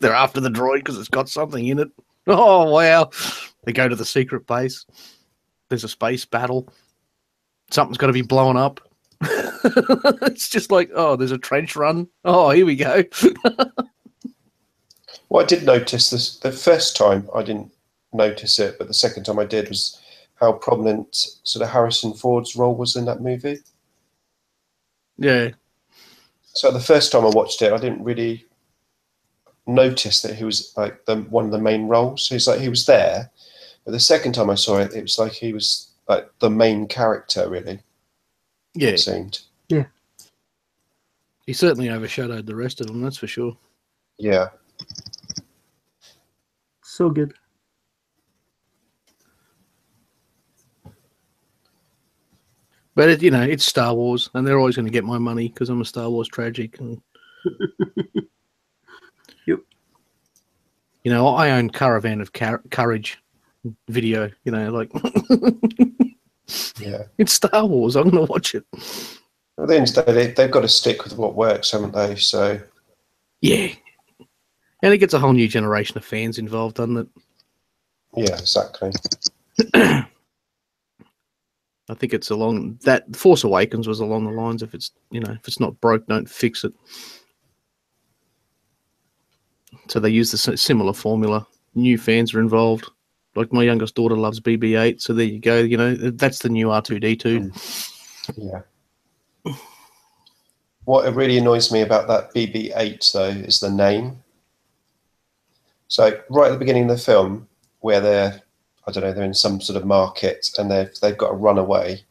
They're after the droid because it's got something in it. Oh, wow. They go to the secret base. There's a space battle. Something's got to be blown up. It's just like, oh, there's a trench run. Oh, here we go. Well, I did notice this. The first time I didn't notice it, but the second time I did was how prominent sort of Harrison Ford's role was in that movie. Yeah. So the first time I watched it, I didn't really notice that he was like one of the main roles. He's like he was there, but the second time I saw it, it was like he was like the main character, really. Yeah. It seemed. Yeah. He certainly overshadowed the rest of them, that's for sure. Yeah. So good. But it's Star Wars, and they're always going to get my money because I'm a Star Wars tragic. And Yep. I own Caravan of Courage video. Like Yeah. It's Star Wars. I'm going to watch it. At the end of the day, they've got to stick with what works, haven't they? So. Yeah. And it gets a whole new generation of fans involved, doesn't it? Yeah, exactly. I think it's along that Force Awakens was along the lines of if it's not broke, don't fix it. So they use the similar formula. new fans are involved. Like my youngest daughter loves BB-8, so there you go. You know, that's the new R2-D2. Yeah. What really annoys me about that BB-8 though is the name. So right at the beginning of the film, where they're in some sort of market and they've got to run away,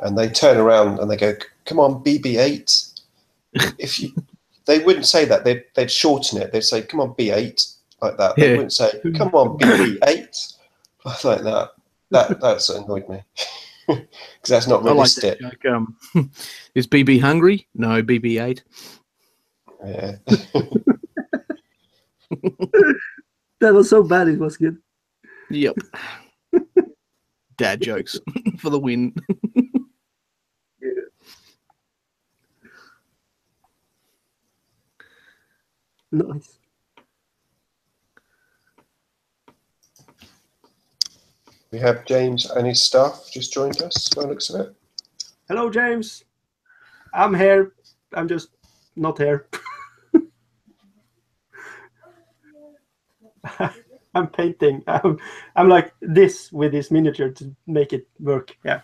and they turn around and they go, "Come on, BB-8." They wouldn't say that. They'd shorten it. They'd say, "Come on, B8," like that. They wouldn't say, "Come on, BB-8," like that. That's annoyed me because that's not realistic. I like that joke. Is BB hungry? No, BB-8. Yeah. That was so bad. It was good. Yep. Dad jokes for the win. Nice. We have James and his staff just joined us by the looks of it. Hello, James. I'm here. I'm just not here. I'm painting. I'm like this with this miniature to make it work. Yeah.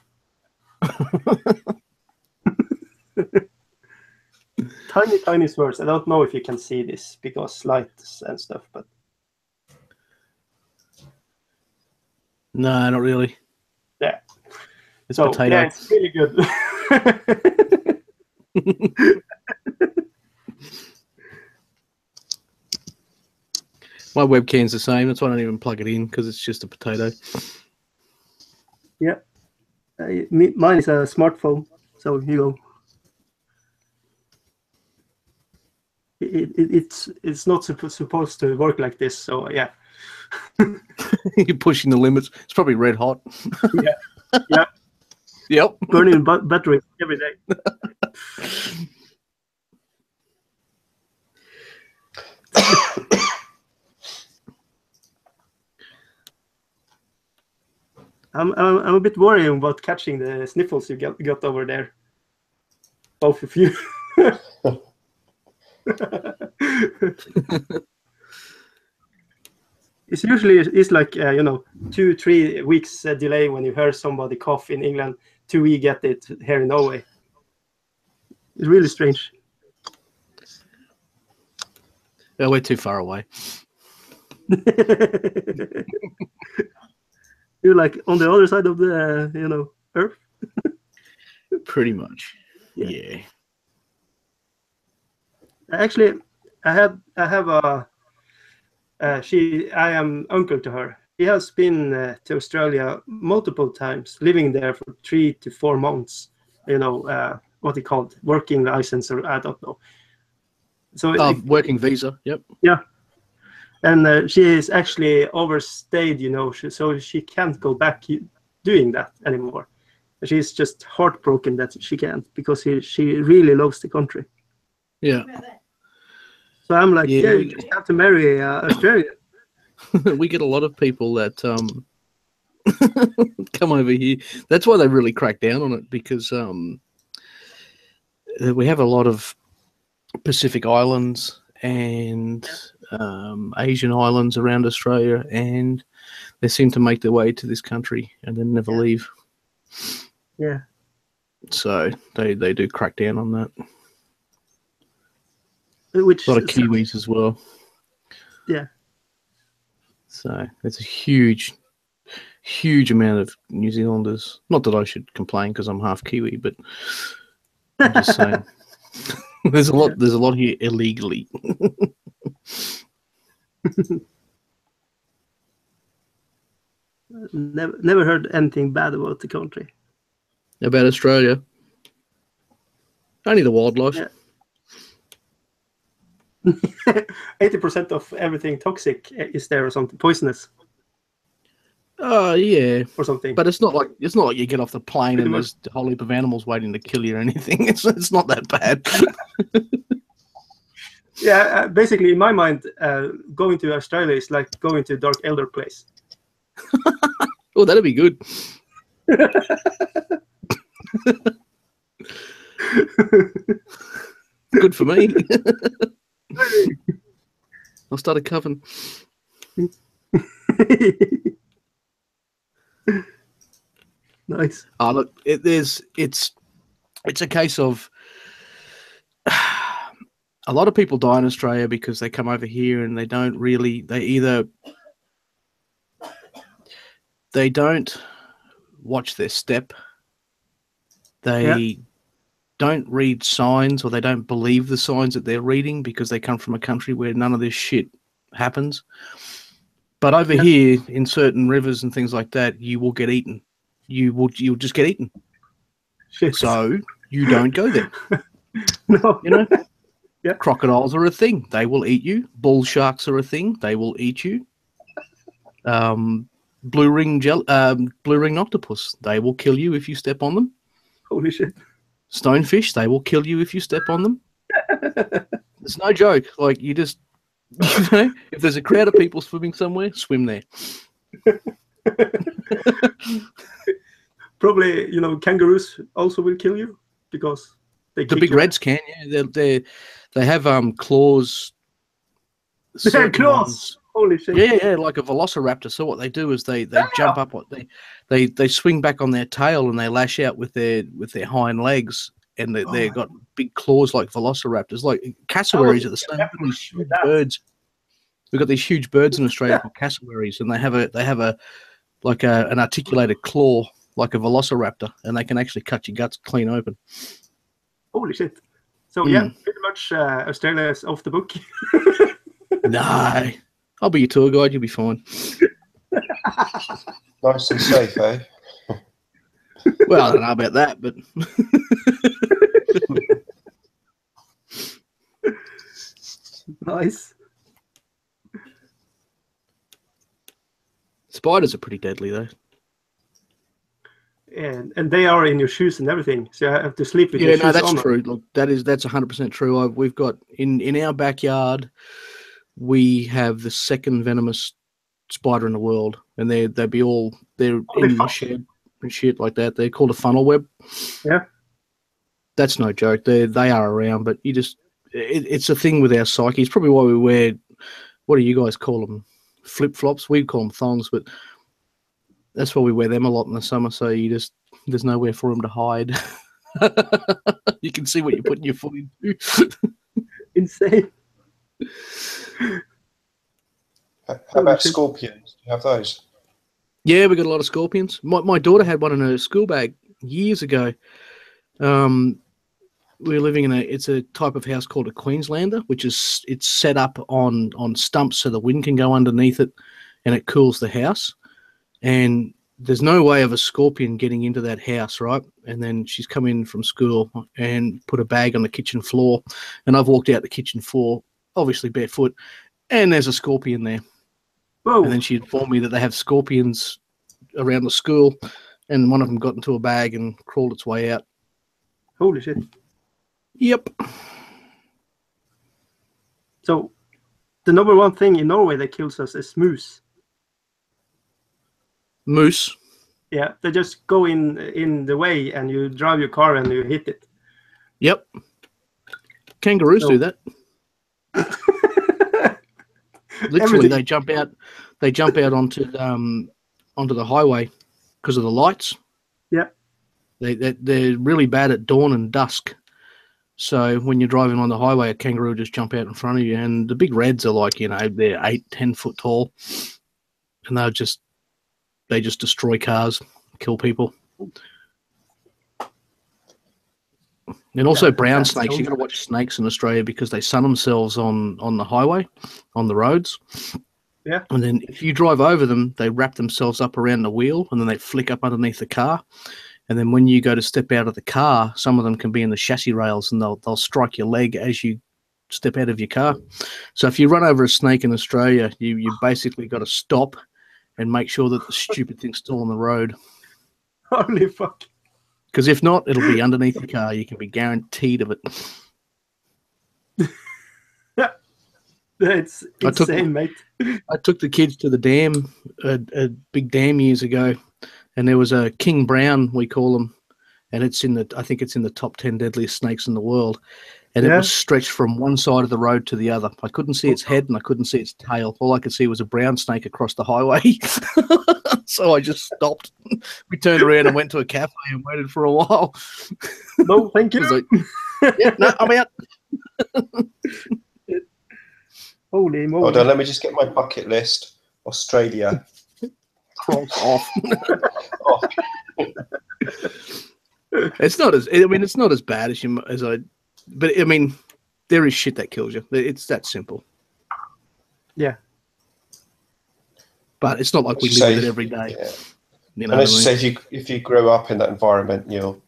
Tiny swords. I don't know if you can see this because lights and stuff, but No, not really. yeah. It's So potato. yeah, it's really good. My webcam's the same. That's why I don't even plug it in because it's just a potato. Yeah. Mine is a smartphone, so you go. It's not supposed to work like this, so yeah. You're pushing the limits. It's probably red hot. Yeah. Yeah. Yep. Burning batteries every day. I'm a bit worried about catching the sniffles you got over there. Both of you. It's like 2-3 weeks delay when you hear somebody cough in England till we get it here in Norway. It's really strange. Yeah, we're too far away. You're like on the other side of the Earth. Pretty much. Yeah. Yeah. Actually, I am uncle to her. He has been to Australia multiple times, living there for 3 to 4 months. What he called working license, or I don't know. So working visa. Yep. Yeah, and she is actually overstayed. So she can't go back doing that anymore. She's just heartbroken that she can't because she really loves the country. Yeah. So I'm like, yeah, you just have to marry Australia. We get a lot of people that come over here. That's why they really crack down on it, because we have a lot of Pacific Islands and Asian islands around Australia, and they seem to make their way to this country and then never leave. Yeah. So they do crack down on that. A lot of Kiwis as well. Yeah. So there's a huge amount of New Zealanders. Not that I should complain because I'm half Kiwi, but I'm just saying there's a lot. There's a lot here illegally. Never heard anything bad about the country. About Australia, only the wildlife. Yeah. 80% of everything toxic is there, or something poisonous. Oh yeah, or something. But it's not like you get off the plane and there's a whole heap of animals waiting to kill you or anything. It's not that bad. Yeah, basically in my mind, going to Australia is like going to a Dark Elder place. Oh, that'd be good. Good for me. I'll start a coven. Nice. Look, it's a case of a lot of people die in Australia because they come over here and they don't really. They don't watch their step. They don't read signs, or they don't believe the signs that they're reading because they come from a country where none of this shit happens. But over here, in certain rivers and things like that, you will get eaten. You'll just get eaten. Shit. So you don't go there. No. You know? Yeah. Crocodiles are a thing. They will eat you. Bull sharks are a thing. They will eat you. Blue ring octopus. They will kill you if you step on them. Holy shit. Stonefish. They will kill you if you step on them. It's no joke. Like, you just, you know, if there's a crowd of people swimming somewhere, swim there. Probably, you know, kangaroos also will kill you because they The kick big your reds can, yeah. They have claws. They have certain claws. ones. Holy shit. Yeah, like a velociraptor. So what they do is they jump up, they swing back on their tail and they lash out with their hind legs, and they've got big claws like velociraptors. Like cassowaries are the same. These huge birds. We've got these huge birds in Australia called cassowaries, and they have an articulated claw like a velociraptor, and they can actually cut your guts clean open. Holy shit. So yeah, pretty much Australia is off the book. No. I'll be your tour guide. You'll be fine. Nice and safe, eh? Well, I don't know about that, but Nice. spiders are pretty deadly, though. And they are in your shoes and everything, so you have to sleep with your shoes on. Yeah, no, that's true. Look, that's 100% true. We've got in our backyard, we have the second venomous spider in the world, and they're in the shed and shit like that. They're called a funnel web. Yeah, that's no joke. They are around, but it's a thing with our psyche. It's probably why we wear, what do you guys call them? Flip flops. We call them thongs, but that's why we wear them a lot in the summer. So there's nowhere for them to hide. You can see what you're putting your foot into. Insane. How about scorpions? Do you have those? Yeah, we got a lot of scorpions. My daughter had one in her school bag years ago. We were living in it's a type of house called a Queenslander, it's set up on stumps so the wind can go underneath it and it cools the house. And there's no way of a scorpion getting into that house, right? And then she's come in from school and put a bag on the kitchen floor, and I've walked out the kitchen floor, obviously barefoot, and there's a scorpion there. Whoa. And then she informed me that they have scorpions around the school, and one of them got into a bag and crawled its way out. Holy shit. Yep. So the number one thing in Norway that kills us is moose. Moose. Yeah, they just go in the way, and you drive your car and you hit it. Yep. Kangaroos do that. Literally, they jump out onto the highway because of the lights. Yeah. They're really bad at dawn and dusk. So when you're driving on the highway, a kangaroo will just jump out in front of you, and the big reds are like, they're 8-10 foot tall, and they just destroy cars, kill people. And also brown snakes. You've got to watch snakes in Australia because they sun themselves on the highway, on the roads. Yeah. And then if you drive over them, they wrap themselves up around the wheel, and then they flick up underneath the car. And then when you go to step out of the car, some of them can be in the chassis rails, and they'll strike your leg as you step out of your car. So if you run over a snake in Australia, you basically got to stop and make sure that the stupid thing's still on the road. Holy fuck. Because if not, it'll be underneath the car. You can be guaranteed of it. That's insane, mate. I took the kids to the dam, a big dam years ago, and there was a king brown, we call them, and I think it's in the top 10 deadliest snakes in the world. and it was stretched from one side of the road to the other. I couldn't see its head and I couldn't see its tail. All I could see was a brown snake across the highway. So I just stopped. We turned around and went to a cafe and waited for a while. No, thank you. Like, yeah, no, I'm out. Holy moly. Hold on, let me just get my bucket list. Australia. Cross off. Oh, It's not as, I mean, it's not as bad as I, but I mean, there is shit that kills you. It's that simple. Yeah. But it's not like we live with it every day. Yeah. You know and as you what I say, if you grow up in that environment, you're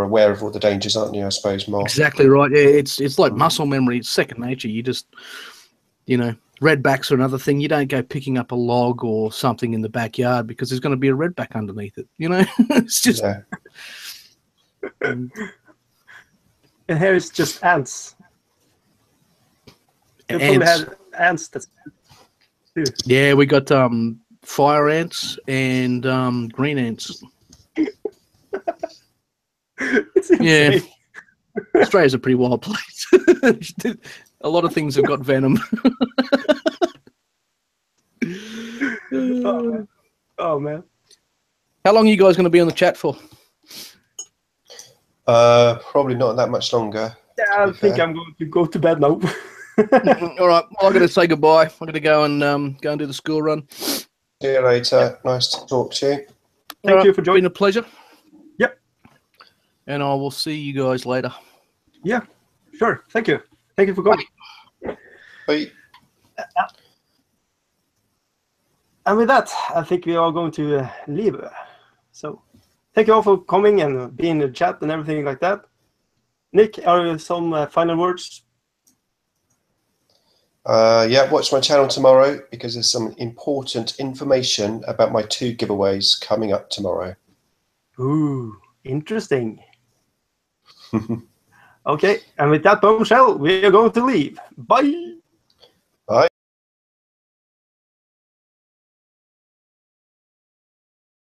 aware of all the dangers, aren't you? I suppose more. Exactly right. Yeah, it's like muscle memory. It's second nature. You just, redbacks are another thing. You don't go picking up a log or something in the backyard because there's going to be a redback underneath it. It's just. Yeah. And here it's just ants. You probably had ants. That's too. Yeah, we got fire ants and green ants. It's insane. Yeah, Australia's a pretty wild place. A lot of things have got venom. Oh man. How long are you guys going to be on the chat for? Probably not that much longer. Yeah, I think I'm going to go to bed now. All right, well, I'm going to say goodbye. I'm going to go and do the school run. See you later. Nice to talk to you. Thank you for joining. Been a pleasure. Yep. And I will see you guys later. Yeah, sure. Thank you. Thank you for coming. Bye. And with that, I think we are going to leave. So thank you all for coming and being in the chat and everything like that. Nick, are there some final words? Yeah, watch my channel tomorrow because there's some important information about my 2 giveaways coming up tomorrow. Ooh, interesting. Okay, and with that bombshell, we are going to leave. Bye.